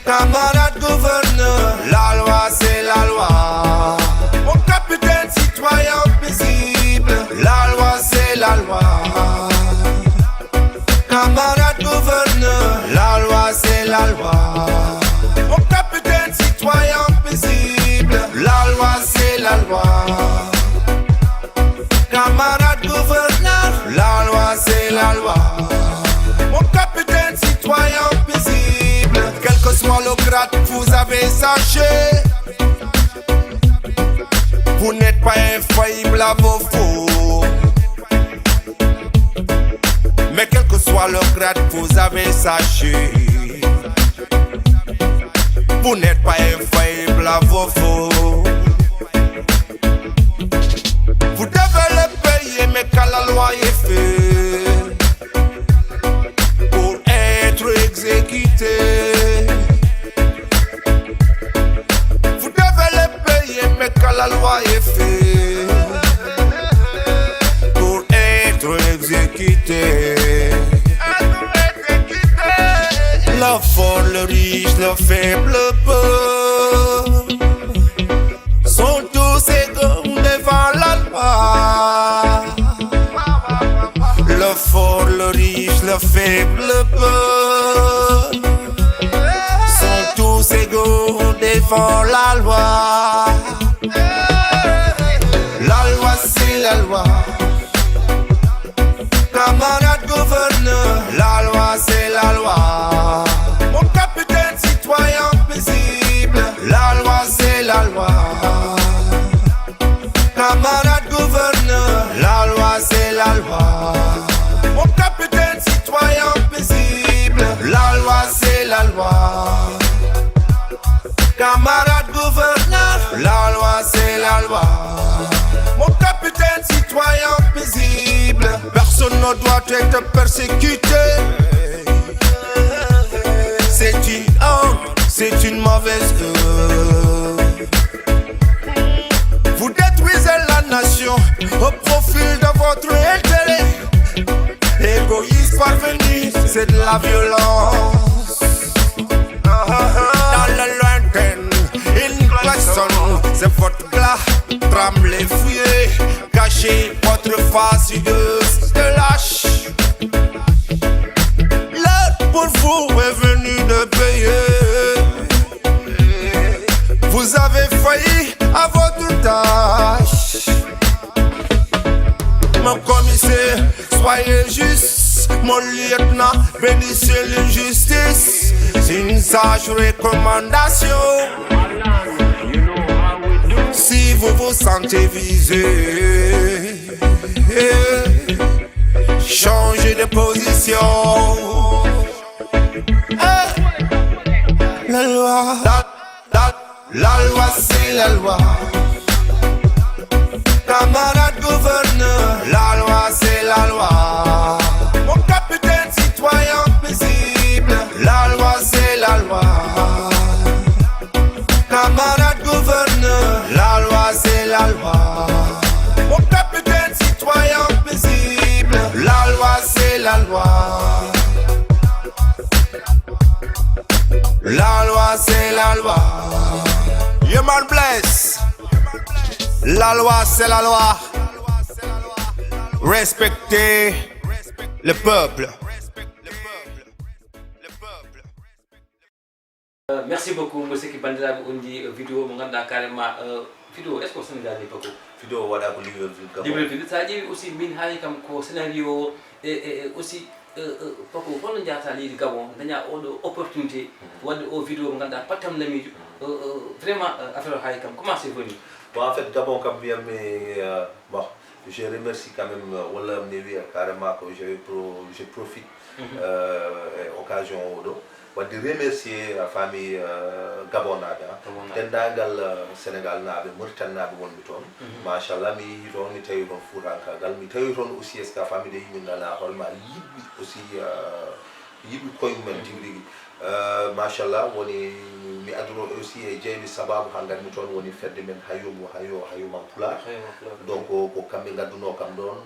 Camarade gouverneur, la loi c'est la loi. Mon capitaine citoyen paisible, la loi c'est la loi. Camarade gouverneur, la loi c'est la loi. Mon capitaine citoyen paisible, la loi c'est la loi. Camarade gouverneur, la loi c'est la loi. Mon capitaine citoyen paisible, quel que soit le grade, vous avez sachet. Vous n'êtes pas infaillible à vos faux. Mais quel que soit le grade, vous avez sachet. Vous n'êtes pas infaillible à vos faux. Vous devez le payer, mais quand la loi est faite pour être exécuté, vous devez le payer, mais quand la loi est faite pour être exécuté. Le fort, le riche, le faible, peu sont tous égaux devant la loi. Le fort, le riche, le faible, peu sont tous égaux devant la loi. La loi c'est la loi. Camarade gouverneur, la loi c'est la loi. Mon capitaine citoyen paisible, la loi c'est la loi. Camarade gouverneur, la loi c'est la loi. Mon capitaine citoyen paisible, la loi c'est la loi. Camarade gouverneur, la loi c'est la loi. Mon capitaine citoyen paisible, personne ne doit être persécuté. C'est une honte, c'est une mauvaise heure. Vous détruisez la nation au profit de votre intérêt. Égoïste parvenu, c'est de la violence. Dans le lointain, une klaxonne, c'est votre glas. Tremblez, fouillez, cachez votre face hideuse de lâche. L'heure pour vous est venue de payer. Vous avez failli à votre tâche. Mon commissaire, soyez juste. Mon lieutenant, bénissez l'injustice. C'est une sage recommandation. Si vous vous sentez visé, changez de position. La loi, la loi c'est la loi. Camarade gouverneur, la loi c'est la loi. Mon capitaine citoyen paisible, la loi c'est la loi. Camarade gouverneur, la loi c'est la loi. Mon capitaine citoyen paisible, la loi c'est la loi. La loi c'est la loi. You man bless. La loi c'est la loi. Respectez le peuple. Merci beaucoup monsieur ki bandiraɓe on di vidéo mo ganduɗa carrément vidéo est ce que Sénégal ni pako vidéo waɗa ko Libreville Libreville sa ƴeewi aussi min haali kam ko scénario et aussi pako holno jata leydi Gabon daña oɗo opportunité wadde o vidéo mo ganduɗa pattam lamijo vraiment affaire o haali kam comment c'est venu? Bon, en fait Gabon kam mbiyatmi bon je remercie quand même walla mi wiya carrément que je profite occasion oɗo wadde remercier la famille Gabon naɓe dendagal Sénégal naɓe Mauritanie naɓe wonɓe toon machallah mi yeehi toon mi tawi toon Foutankagal mi tawi toon aussi est ce que famille de yimɓe gana holma yiɗɓi aussi yiɗɓi koyemumen tigui rigui machallah woni mi adoro aussi e jeyɓe sababu ha garmi toon woni fedde men hayoma Pulaar donc ko kamɓe gadduno kam ɗon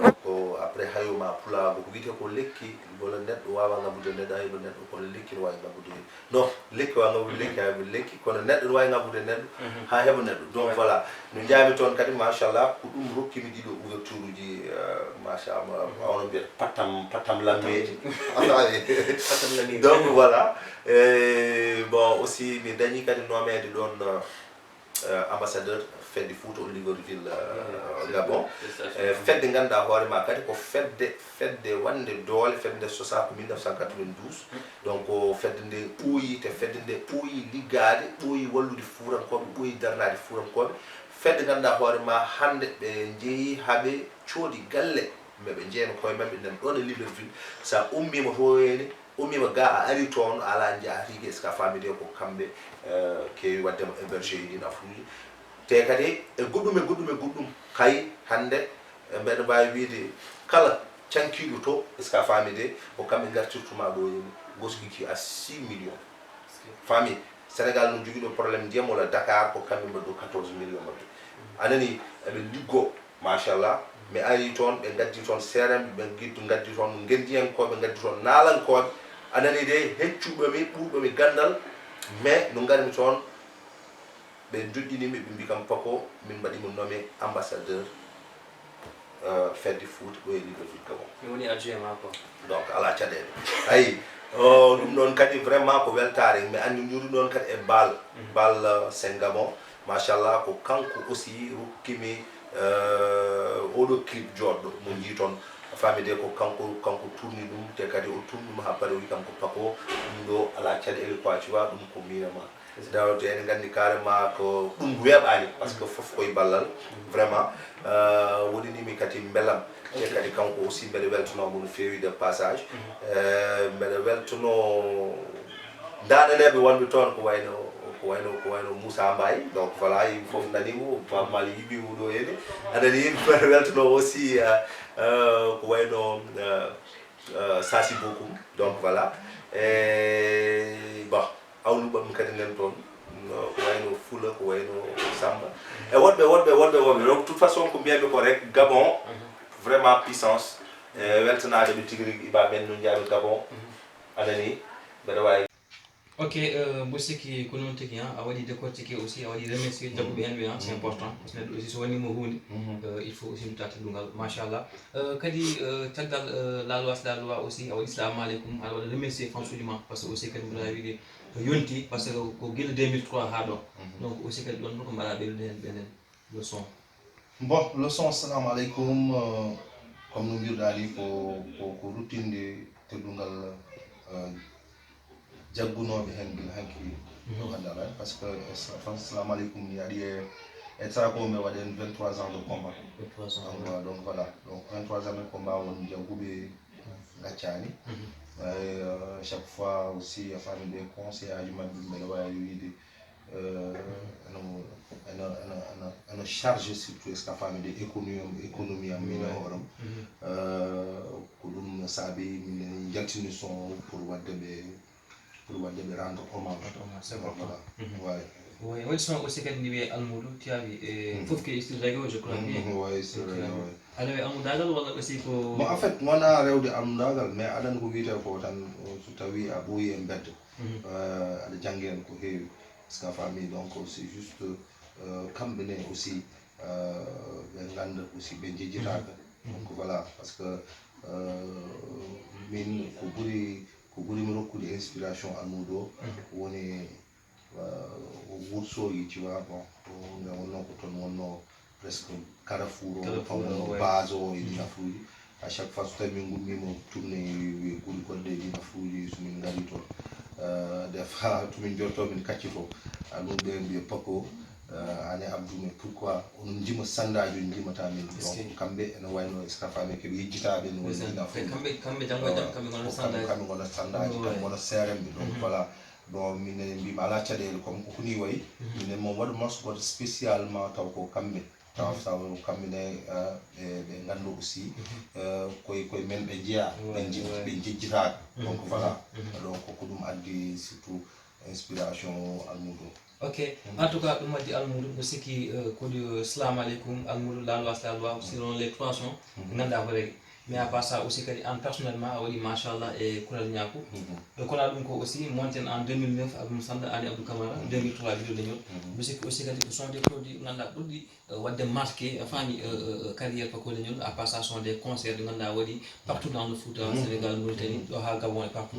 donc après hayoma Pulaar ko wiyete ko lekki wala neɗɗo wawa ngabbude neɗɗo hayɗo neɗɗo kono lekki ne wawi ngabbude non lekki wawa ngabbude lekki hayɓe lekki kono neɗɗo ne wawi ngabbude neɗɗo ha heɓa neɗɗo donc voilà no jaami toon kadi machallah ko ɗum rokkimi ɗiɗo ouverture uji machallah ono mbiyata pattam lammeji donc voilà bon aussi mi dañi kadi nomede ɗon ambassadeur fedde Fouta au Libreville Gabon fedde ganduɗa hoorema kadi ko fedde wande doole fedde nde sosa ko 1992 donc fedde nde ɓooyi te fedde nde ɓooyi liggade ɓooyi wallude fuurankoɓe ɓooyi darnade fuurankoɓe fedde ganduɗa hoorema hande ɓe jeeyi haaɓe coodi galle meɓe jeeyno koye mabɓe nden ɗon e Libreville sa ummima to henne ummima ga a ari toon ala jaatiki est ce que a famide ko kamɓe kewi waddema hébergé ɗin afruji te kadi e goɗɗum hay hande mbeɗa mbawi wiide kala cankiɗo to est ce que a famide ko kamɓe gartirtuma ɗo henne goskiki à 6 millions famille Sénégal no jogui ɗo probléme ndiyam walla Dakar ko kamɓe mbaɗo 14 millions mabɓe anani eɓe liggo machallah mi ari toon ɓe gaddi toon seeranɓe ɓe gaddi toon gendiyankoɓe gaddi toon naalankoɓe anani de heccuɓemi ɓurɓemi gandal mais no garmi toon ɓe joƴƴinimi ɓe mbi kam pako min mbaɗimo nommé ambassadeur fedde Fouta ɗo e Libreville Gabon mi woni adjoint ma quoi donc ala caɗele ayi ɗum ɗon kadi vraiment ko weltare mi andi ñuri ɗon kadi e bal sen Gabon machallah ko kanko aussi rokkimi oɗo clip joɗɗo mo jii toon famide ko kanko tourni ɗum te kadi o tourni ɗum ha pare wi kam ko pako ɗum ɗo ala caɗele quoi tu vois ɗum ko minama dawte ene gandi carrément ko ɗum weeɓani par ce que foof koye ballal vraiment wonanimi kadi beelam te kadi kanko aussi mbeɗa weltanomo no fewi de passage mbeɗa weltano daɗaneɓe wonɓe toon ko wayno ko wayno Moussa Mbaye donc voilà il faut nani mo Pape Mali yibi wudo ene adani weltono aussi ko wayno Sassi Bokoum donc voilà bon awnu bam kadi nen ton ko wayno Fula ko wayno Samba e wodbe donc de toute façon ko mbiyaɓe ko rek Gabon vraiment puissance weltanade ɓe tigui rigui iba men no jaaɓe Gabon adani mbeɗa wawi ok Bosiki ko noon tigi a waɗi décortiqué aussi a waɗi remercier jagguɓe hen ɓe c'est important par ce que neɗɗo aussi so wannimo hunde il faut aussi dutata ɗumgal machallah kadi caggal la loi aussi a waɗi salamu aleykum aɗa waɗa remercier fansuji ma par ce que aussi kadi mbiɗa wiide yonti par ce que ko guila 2003 ha ɗo donc aussi kadi ɗon ko mbaɗa ɓeydude hen ɓenen leçon bon leçon assalamu aleykum comme no mbiruɗa ni ko ruttinde teddungal jaggunoɓe hen gila hanki ɗo andala par ce que assalamu aleykum ni aɗi e trako mbe waɗen 23 ans de combat donc voilà donc 23 ans de combat won jagguɓe gaccani chaque fois aussi a fami des conseil aji mabɓe mbeɗa wawi wiide eno charge surtout est ce que a fami de économie am mino hoɗom ko ɗum saabi min jaltini son pour wadde ɓe rendre hommage c'est important ouais oui waɗi son aussi kadi ndi wiye almoudou tiawi fof ke style radio je crois bien ouais c'est vrai ouais aɗa wiye almoudagal walla aussi ko bon en fait wona rewde almoudagal mais aɗan ko wiyete ko tan so tawi a ɓooyi e bedde aɗa janggi hen ko heewi parce que a famille donc c'est juste kamɓe ne aussi ɓe ganda aussi ɓe jejjitaka donc voilà parce que min ko ɓuri mi rokkude inspiration almoudou woni Woursoyi tu vois bon nde wonno ko toon wonno presque Carrefour o wonno base o e ɗi nafruji à chaque fois so tawi min gummima tourné guuri goɗɗe e ɗi nafruji somin gari toon des fois tomin jotto min kaccito ɗum ɓe mbiya Paco ane Abdou mais pourquoi onon jima sandaji on jimata min donc kamɓe ene wayno est ce que fami keɓe yejjitaɓe no woni nafruji kamɓe janggo jam kamɓe gona sandaji kamɓe gona seremɓe donc voilà bon minen mbima ala caɗele comme ko honi wayi minen moom waɗa morceau goto spécialement taw ko kamɓe taw kamɓene ɓe gandu aussi koye men ɓe jeeya ɓe jejjitaɓe donc voilà donc ko ɗum addi surtout inspiration almoudou ok en tout cas ɗum waddi almoudou mo sikki kodi salamu aleykum almoudou la loi selon les 3 sons ganduɗa ko regi mais à part ça aussi kadi en personnellement a waɗi machallah e Koulal Niakou kono ɗum ko aussi monten en 2009 Abdou Sanda ani Abdou Camara 2003 vidéo leñol musique aussi kadi sont des produits ganduɗa ɓurɗi wadde marqué fami carrière Paco leñol à part ça sont des concerts ɗi ganduɗa waɗi partout dans le Fouta Sénégal Mauritanie ɗo ha Gabon et partout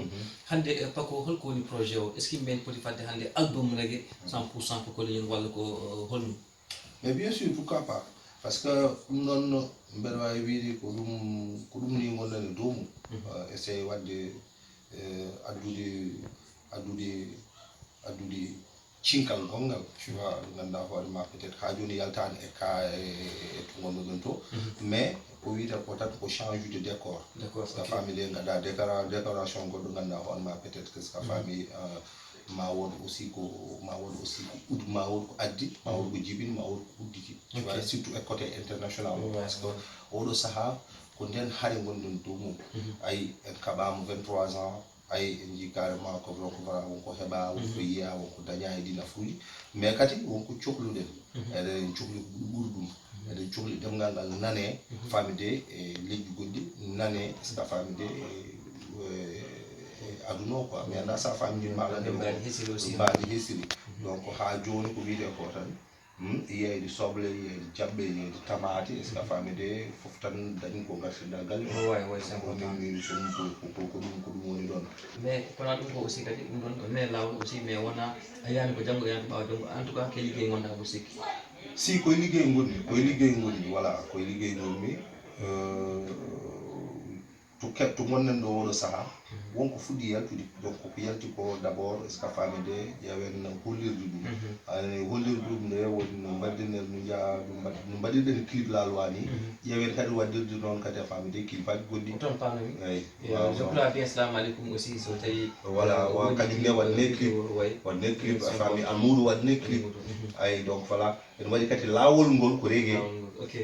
hande Paco holko woni projet o est ce que mben poti fadde hande album reggae 100% Paco leñol walla ko holɗum mais bien sûr pourquoi pas parce que ɗum noon mbeɗa wawi wiide ko ɗum ni gonnani dow mum essaye wadde addude cinkal gongal tu vois ganduɗa hoore ma peut être ha joni yaltani e ka e to gonɗoɗon to mais ko wiyete ko tan ko change de décor parce que famille gaɗa décoration goɗɗo ganduɗa hoore ma peut être que ce que famille ma won aussi ko ma won ko addi ma won ko jibini ma won ko udditi tu vois surtout e côté international parce que oɗo saaha ko nden haare gonɗen dow mum ayi en kaɓama 23 ans ayi en jii carrément ko wonko heeɓa wonko yiya wonko daña e ɗi nafruji mais kadi wonko cohluɗen eɗen cohli ko ɓuuri ɗum eɗen cohli ɗemgal ngal nane famide e leƴƴi goɗɗi nane est ce que famide aduna o quoi mais anda sa famille maɗa mbaɗi hesiri donc ha joni ko wiyete ko tan yeyde soble yeyde jabɓe yeyde tamate est ce que famide foof tan dañi ko gartida galle min ko ɗum woni ɗon mais kono ɗum ko aussi kadi ɗum ɗon ne lawol aussi mais wona a yiyani ko janggo yanto ɓawa janggo en tout cas ke ligguey gonɗa mo sikki si koye liggey gonmi voilà koye liggey gonmi to gonnen ɗo oɗo saaha wonko fuɗɗi yaltude donc ko yalti ko d' abord est ce que famide ƴeewen hollirde ɗum hollirde ɗum nde woni no mbaɗirɗen no mbaɗirɗen clip laalwa ni ƴeewen kadi waddirde noon kadi a famide kilifaji goɗɗi toon pamnomi eyyi je crois bien assalamu aleykum aussi so tawi voilà kañum ne wadne clip a faami amoudou wadne clip ay donc voilà en waɗi kadi laawol ngol ko reggae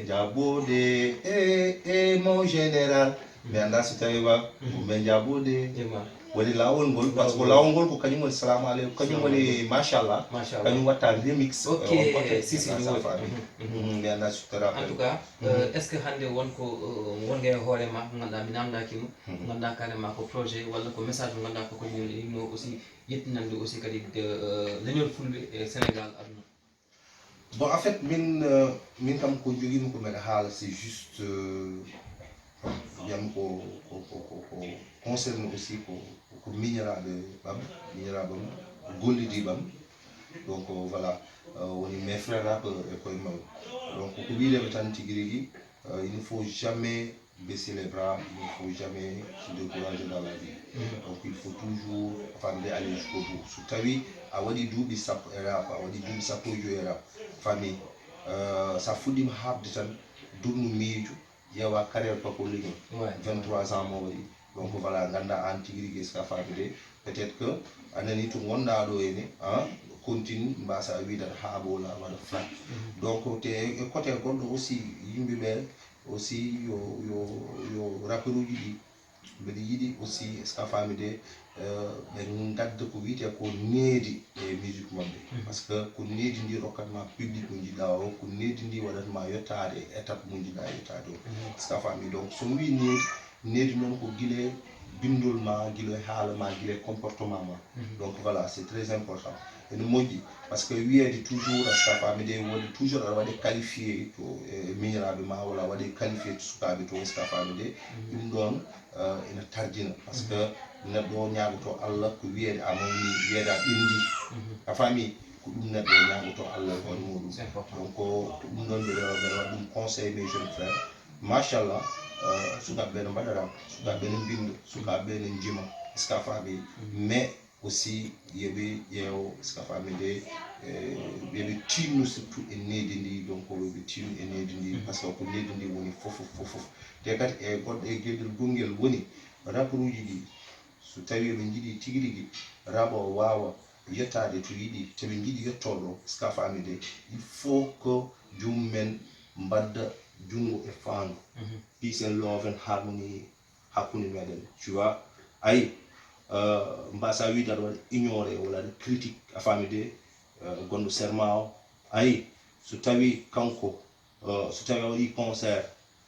jaabode e mon général mi anda so tawi ba men jaabode woni laawol ngol par ce que laawol ngol ko kañum woni salamu aleykum kañum woni machallah kañum watta remix si mi anda so tawi en tout cas est ce que hannde wonko wonge hoorema ko ganduɗa mi namdakimo ganduɗa carrément ko projet walla ko message mo ganduɗa koko no aussi yettinande aussi kadi leñol fulɓe e sénégal aduna bon en fait min kam ko joguimi ko mbeɗa haala c'est juste wiyam ko concerne aussi ko miñiraɓe ɓam gollidiɓam donc voilà woni mes frères rappeurs e koye maw donc ko wiideɓe tan tigui rigui il ne faut jamais baisser les bras, il ne faut jamais se décourager dans la vie. Donc il faut toujours aller jusqu'au bout. So tawi a waɗi duuɓi sappo e rap, a waɗi duuɓi sappo e joyi e rap famille sa fuɗɗima habde tan durnu miijo ƴeewa carrière pako leñol 23 ans mo waɗi donc voilà ganda an tigui rigui ska famide peut être que anani to gonɗa ɗo ene continue mbasa widat ha ɓoola waɗa flat donc te e côté gonɗo aussi yimɓeɓe aussi yo rappeur uji ɗi mbeɗa yiɗi aussi ska famide ɓe gadda ko wiyete ko needi e musique mabɓe par ce que ko needi ndi rokkatma public mo jiɗɗa o ko needi ndi waɗatma yettade étape mo jiɗɗa yettade o ska famille donc somi wi needi noon ko guile bindol ma guila haala ma guila comportement ma donc voilà c'est très important ene moƴƴi par ce que wiyede toujours ska famide woni toujours aɗa waɗe qualifié to miñiraɓe ma walla waɗe qualifié to sukaɓe to ska famide ɗum ɗon ene tardina par ce que neɗɗo ñaagoto Allah ko wiyede a mawni wiyede a ɓendi a faami ko ɗum neɗɗo ñaagoto Allah on muɗum donc ko ɗum ɗon mbeɗa waɗa ɗum conseil mes jeunes frères machallah sukaɓe ne mbaɗa rap sukaɓe ne binda sukaɓe ne jima ska faami mais aussi yeɓe ƴeew ska famide yeɓe tinno surtout e needi ndi donc yeɓe tinno e needi ndi par ce que ko needi ndi woni fof te kadi e goɗɗo e gueɗel gonguel woni rappeur uji ɗi so tawi ɓe jiiɗi tigui rigui rabo o wawa yettade to yiiɗi toɓe jiiɗi yettoɗo ska famide il faut que jumumen mbadda jungo e fandu peace and love and harmony hakkude meɗen tu vois ayi mbasa wiide aɗa waɗa ignoré walla aɗa critique a famide gonɗo serment o ayi so tawi kanko so tawi a waɗi concert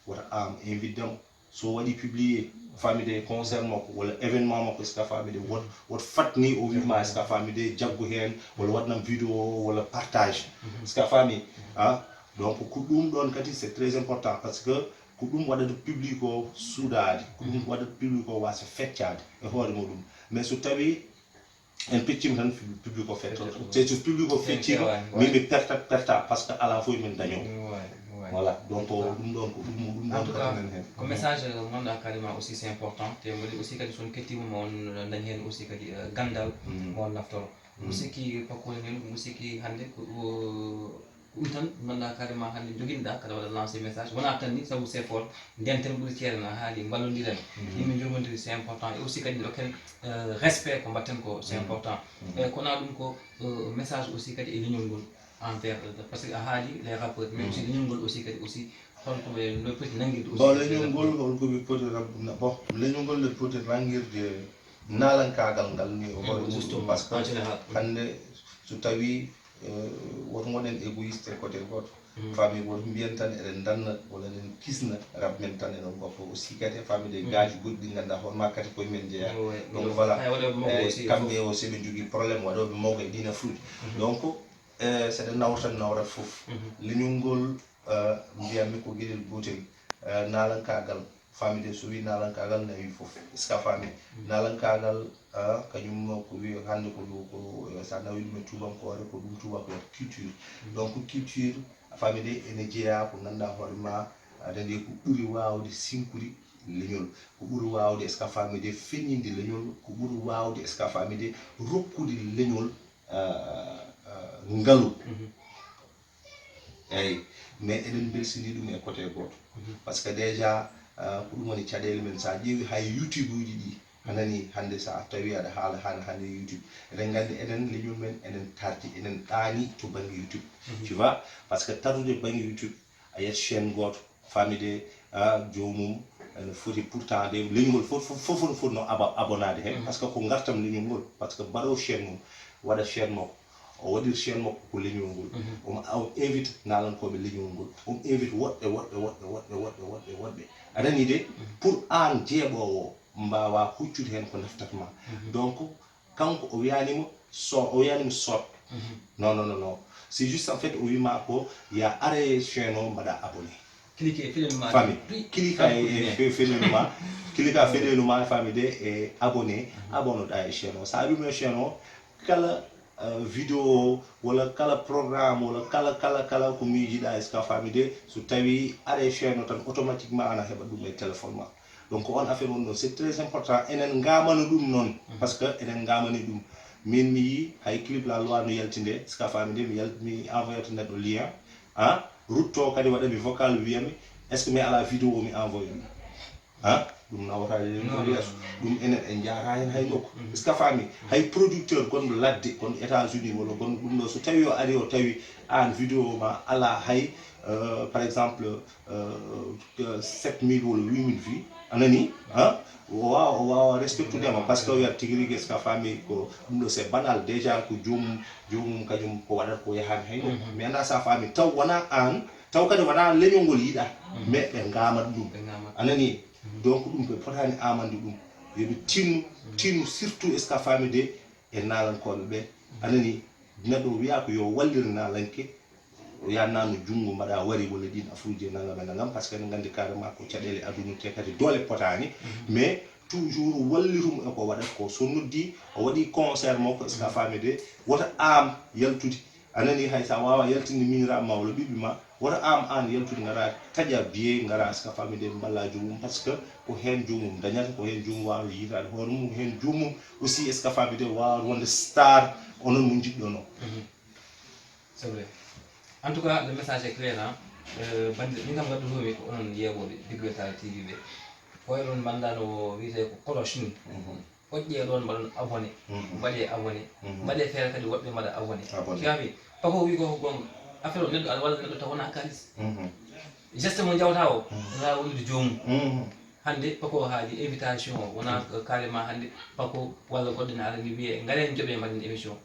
wota am invite mo so waɗi publié famide concert makko walla événement makko ska famide woto fatni o wima ska famide jaggu hen walla waɗnam vidéo walla partage ska fami donc ko ɗum ɗon kadi c'est très important par ce que ko ɗum waɗata public o suudade ko ɗum waɗata public o wasa feccade e hoore muɗum mais so tawi en peccima tan public o fettoto c'est so public o feccima min ɓe perta par ce que ala fof min daño voilà donc ɗum ɗon ko ɗum ɗon katanen hen ko message ganduɗa carrément aussi c'est important te waɗi aussi kadi son kettima ma on dañi hen aussi kadi gandal mo on naftoro musiki pakkole men musiki hande ko ɗum tan ganduɗa carrément hande joguinoɗa kada waɗa lancé message wona tan ni saabu c'est fort ndenten ɓuuri ceerno haali ballodiren yimɓe jogodiri c'est important et aussi kadi ɗo ken respect ko mbatten ko c'est important e kona ɗum ko message aussi kadi e leñol ngol envers par ce que a haali les rappeurs mais aussi leñol ngol aussi kadi aussi holkoɓe no poti nanguirde aussi bon leñol ngol holkoɓe poti bon leñol ngol ne poti nanguirde nalankagal ngal ni o hoore muɗum par ce que hande so tawi woto gonɗen égoïste e côté goto famille woto mbiyen tan eɗen danna walla eɗen kisna rab men tan eɗen goppa aussi kadi famille gaaji goɗɗi ɗi ganduɗa honma kadi koye men jeeya donc voilà kamɓe o seɓe jogui probléme waɗoɓe mawga e ɗina fruuɗi donc seɗe nawrat foof leñol ngol mbiyatmi ko gueɗel gotel nalankagal famille so wi nalankagal nawi foof ska famille nalankagal kañum ko wi hande ko sa nawi ɗum e tubankore ko ɗum tubako wata culture donc culture famille ene jeeya ko ganduɗa hoorema aɗa andi ko ɓuuri wawde sinkude leñol ko ɓuri wawde est ce que famide feññinde leñol ko ɓuri wawde est ce que famide rokkude leñol ngalu eyyi mais eɗen belsini ɗum e côté goto par ce que déjà ko ɗum woni caɗele men sa ƴeewi hay YouTube uji ɗi anani hande sa tawi aɗa haala hande YouTube eɗen gandi enen leñol men enen tardi enen ɗaani to banggue YouTube tu vois par ce que tardude banggue YouTube a yiyat chaîne goto famide jomum ene foti pourtant de leñol fof no foti no abonnade hen par ce que ko gartam leñol ngol par ce que mbaɗo chaîne mum waɗa chaîne makko o waɗir chaîne makko ko leñol ngol omo invite nalankoɓe leñol ngol omo invite woɗɓe aɗani de pour an jeeɓowo mbawa huccude hen ko naftatma donc kanko o wiyanimo sot non c'est juste en fait o wima ko ya are chaîne o mbaɗa abonné cliquer finalement famille cliquer e finalement cliquer finalement famille de e abonné abonnoɗa e chaîne o sa wima chaîne o kala vidéo wala kala programme wala kala ko miijiɗa e ska famille de so tawi are chaîne o tan automatiquement ana heɓa ɗum e téléphone ma donc on affaire on c'est très important enen ngamano ɗum noon par ce que enen ngamani ɗum min mi yi hay clip la loi no yaltinde ska famille de mi envoyé to neɗɗo lien rutto kadi waɗami vocal wiyami est ce que mi ala vidéo mi envoyé ɗum ɗum nawatade yeeso ɗum enen en jaara hen hay nokku ska famille hay producteur gonɗo ladde gonɗo États-Unis walla gonɗo ɗum ɗo so tawi o ari o tawi an vidéo ma ala hay par exemple 7000 walla 8000 vues anani o wawa respectudema par ce que o wiyata tigui rigui ska famille ko ɗum ɗo c'est banal déjà ko jomum kañum ko waɗata ko yahani hay nokku mais anda sa famille taw wona an taw kadi wona leñol ngol yiiɗa mais ɓe gamat ɗum anani donc ɗum ɓe potani amande ɗum yoɓe tinnu surtout est ce que famille de e nalankoɓe ɓe anani neɗɗo wiya ko yo wallir nalanke o yannano junngo mbaɗa wari walla ɗin afuji nangam e nangam par ce que eɗen gandi carrément ko caɗele aduna te kadi doole potani mais toujours wallitum eko waɗata ko so noddi o waɗi concert makko est ce que famille de wota am yaltude anani hay sa wawa yaltinde miniraɓe ma walla ɓiɓɓe ma wota am an yaltude gara taƴa biye gara ska famille de balla jomum par ce que ko hen jomum dañata ko hen jomum wawa yitade hoore mum hen jomum aussi est ce que famille de wawa wonde star onon mo jiɗɗono c'est vrai en tout cas le message est clair bande min kam gaddutomi ko onon yewoɓe Diggal TV ɓe koye ɗon bandano wiyete ko cloche ni ƴoƴƴe ɗon mbaɗon abonné mbaɗe abonné mbaɗe feere kadi woɓɓe mbaɗa abonné kaami pako wi ko gonga affaire o neɗɗo aɗa walla neɗɗo taw wona kalis geste mo jawta o wona wollude jomum hande pako haali invitation o wona carrément hande pako walla goɗɗo ne arani wiye garen jooɓe mbaɗen émission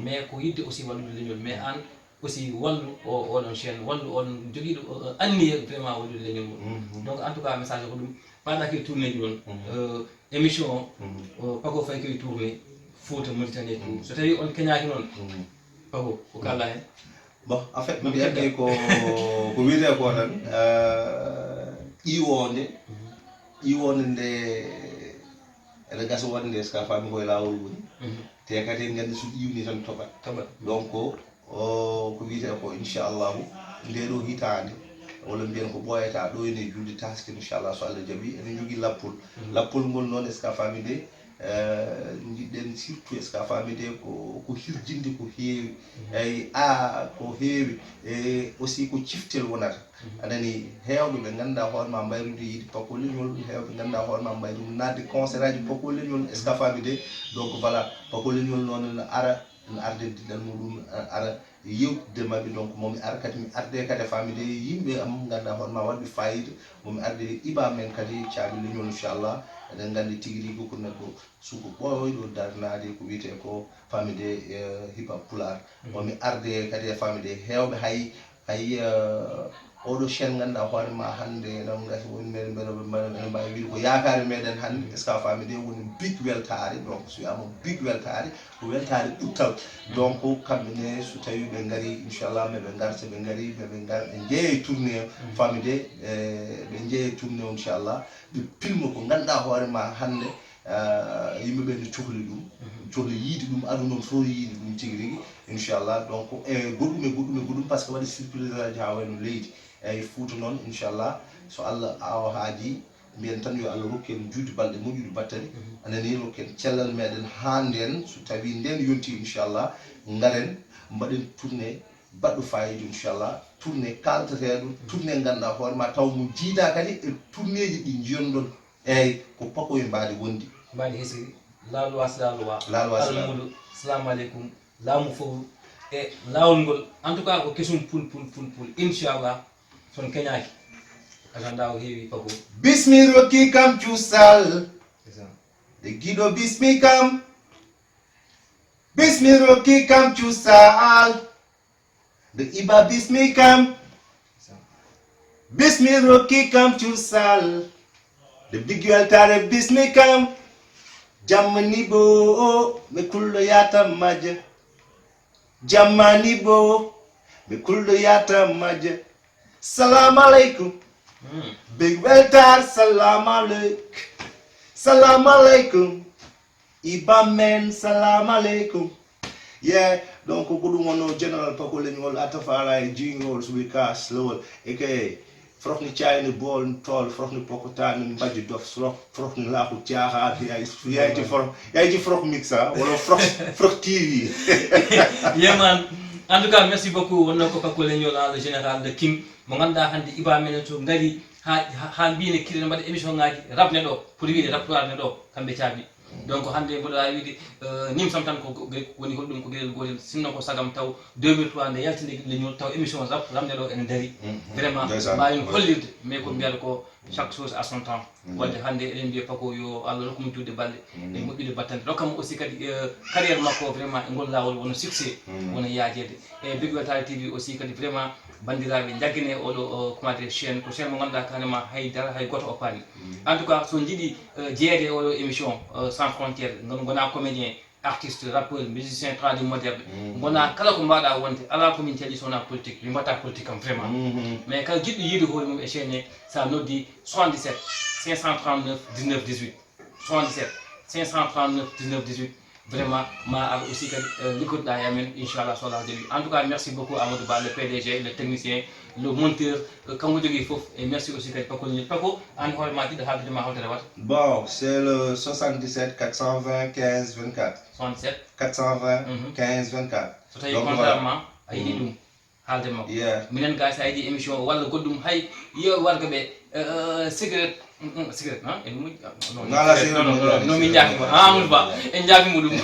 mais ko yidde aussi wallude leñol mais an aussi wallu oɗon chaîne wallu on joguiɗo anniye vraiment wallude leñol ngol donc en tout cas message ko ɗum paɗaki tourné ji ɗon émission o pako fayi koye tourné Fouta Mauritanie tout so tawi on keñaki noon pako ko kalla hen bon en fait mi yadde ko wiyete ko tan ƴiwonde nde ene gasa wonde nde ska fami koye lawol woni te kadi en gandi so ƴiwni tan toɓat donc ko wiyete ko inchallahu nde ɗo hitande walla mbiyen ko ɓoyata ɗo ene julde taske inchallah so Allah jaaɓi ene jogui lappol ngol noon est ce que famille de jiɗɗen surtout est ce que famille de ko hirjinde ko heewi eyyi ko heewi e aussi ko ciftel wonata anani hewɓe ɓe ganduɗa hoorema mbayrude yiide pako leñol hewɓe ganduɗa hoorema mbayrude nadde concert aji pako leñol est ce que famille de donc voilà pako leñol noon ne ara ene arde diɗɗal muɗum ara yewtude mabɓe donc momi ara kadi mi arde kadi famille de yimɓe am ganduɗa hoorema waɗɓe fayida momi arde iba men kadi caabi leñol inchallah eɗen gandi tigui rigui ko neɗɗo suko ɓoyɗo darnade ko wiyete ko famille de hiba pular momi arde kadi e famille de hewɓe hay oɗo chaîne ganduɗa hoorema hande nam gasi woni meɗen ene mbawi wiide ko yakare meɗen hande est ce que famille de woni big weltare donc so wiyama big weltare ko weltare ɓuttal donc kamɓene so tawi ɓe gaari inchallah meɓe garta ɓe gaari ɓe jeeye tourné famille de ɓe jeeye tourné o inchallah ɓe pilma ko ganduɗa hoorema hande yimɓeɓe ne cohli ɗum cohli yiide ɗum aduna on fof yiide ɗum tigui rigui inchallah donc e goɗɗum par ce que waɗi surprise aji ha wayno leydi eyyi Fouta noon inchallah so Allah awa haadi mbiyen tan yo Allah rokku en juude balɗe moƴƴude battani anani rokken cellal meɗen handen so tawi nden yonti inchallah ngaren mbaɗen tourné baɗɗo fayida inchallah tourné kalteteɗo tourné ganduɗa hoore ma taw mo jiida kadi e tourné ji ɗi jiyondon eyyi ko pakoye mbaɗi wondi mbaɗi hesiri laalu was laalu wa almuɗo salamu aleykum laamu fof e laawol ngol en tout cas ko kesum pul inchallah son keñaki aganda o heewi pako bismi rokki kam cuusal de giɗo bismi kam bismi rokki kam cuusal de iba bismi kam bismi rokki kam cuusal de bigweltare bismi kam jammani bo mi kulɗo yatam majja jammani bo mi kulɗo yatam majja salamu aleykum big weltar salamu aleykum salamu aleykum iba men salamu aleykum yeah donc ko ɗum wonno général pako leñol atafala e jingol suɓi ka slowol e kay frokni cayni bol tol frokni pokotani mbaddi dof frokni laaku tiaha yayti frok mixa wala frok tv yeman en tout cas merci beaucoup wonno ko pako leñol le général de king mo ganduɗa hande iba men to ngari ha mbine kirene mbaɗa émission ngaji rabne ɗo pour wiide raptoirne ɗo kamɓe caabi donc hande mboɗa wiide nimsam tan ko woni holɗum ko gueɗel gotel sinno ko sagam taw 2003 nde yaltinde leñol taw émission ramne ɗo ene daari vraiment mbawen hollirde mais ko mbiyata ko chaque chose à son temps wadde hande eɗen mbiya pako yo Allah rokkumi tudde balɗe e moƴƴude battande rokkamo aussi kadi carrière makko vraiment e ngol lawol wono succès wono yaajede e Big Weltare TV aussi kadi vraiment bandiraɓe jaggine oɗo comment dire chaîne ko chaîne mo ganduɗa kanema haydara hay goto oppani en tout cas so jiiɗi jeeyede oɗo émission sans frontiére gona comédien artiste rappeur musicien tradi moderne gona kala ko mbaɗa wonde ala komin caɗi sowona politique min mbatta politique kam vraiment mais kala jiɗɗo yiide hoore mum e chaîne sa noddi 77 539 19 18 77 539 19 18 vraiment ma ar aussi kadi liggotoɗa e amen inchallah so Allah jaaɓi en tout cas merci beaucoup Amadou Ba le PDG le technicien le monteur kanko jogui foof et merci aussi kadi pako leñol pako an hoore ma ɗiɗo haaldude ma hawtere wat bon c'est le 77 420 15 24 77 420 15 24 so tawi contrat ma a yiɗi ɗum haalde makko minen ga sa yiɗi émission walla goɗɗum hay yo warga ɓe cigarette cigarette en moƴƴi non min jaafimo Amadou Ba en jaafimo ɗum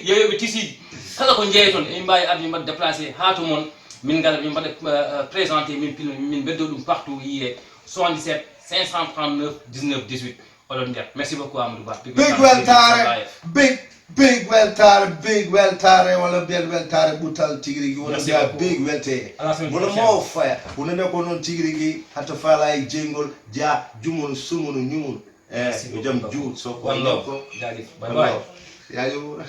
yeyoɓe tisiji kala ko jeeya toon en mbawi arde min mbaɗa déplacé ha to moon min gara min mbaɗa présenté min pilme min beddo ɗum partout yiye 77 539 19 18 oɗon nder merci beaucoup Amadou Ba Big Weltare Big Weltare wala bien weltare ɓutal tigui wona mbiya Big Welte wono mo faya wonone ko noon tigui hatta faala e jeygol dia jumol sumol ñumol yo jaam juut so ko jaajëf bye bye yayo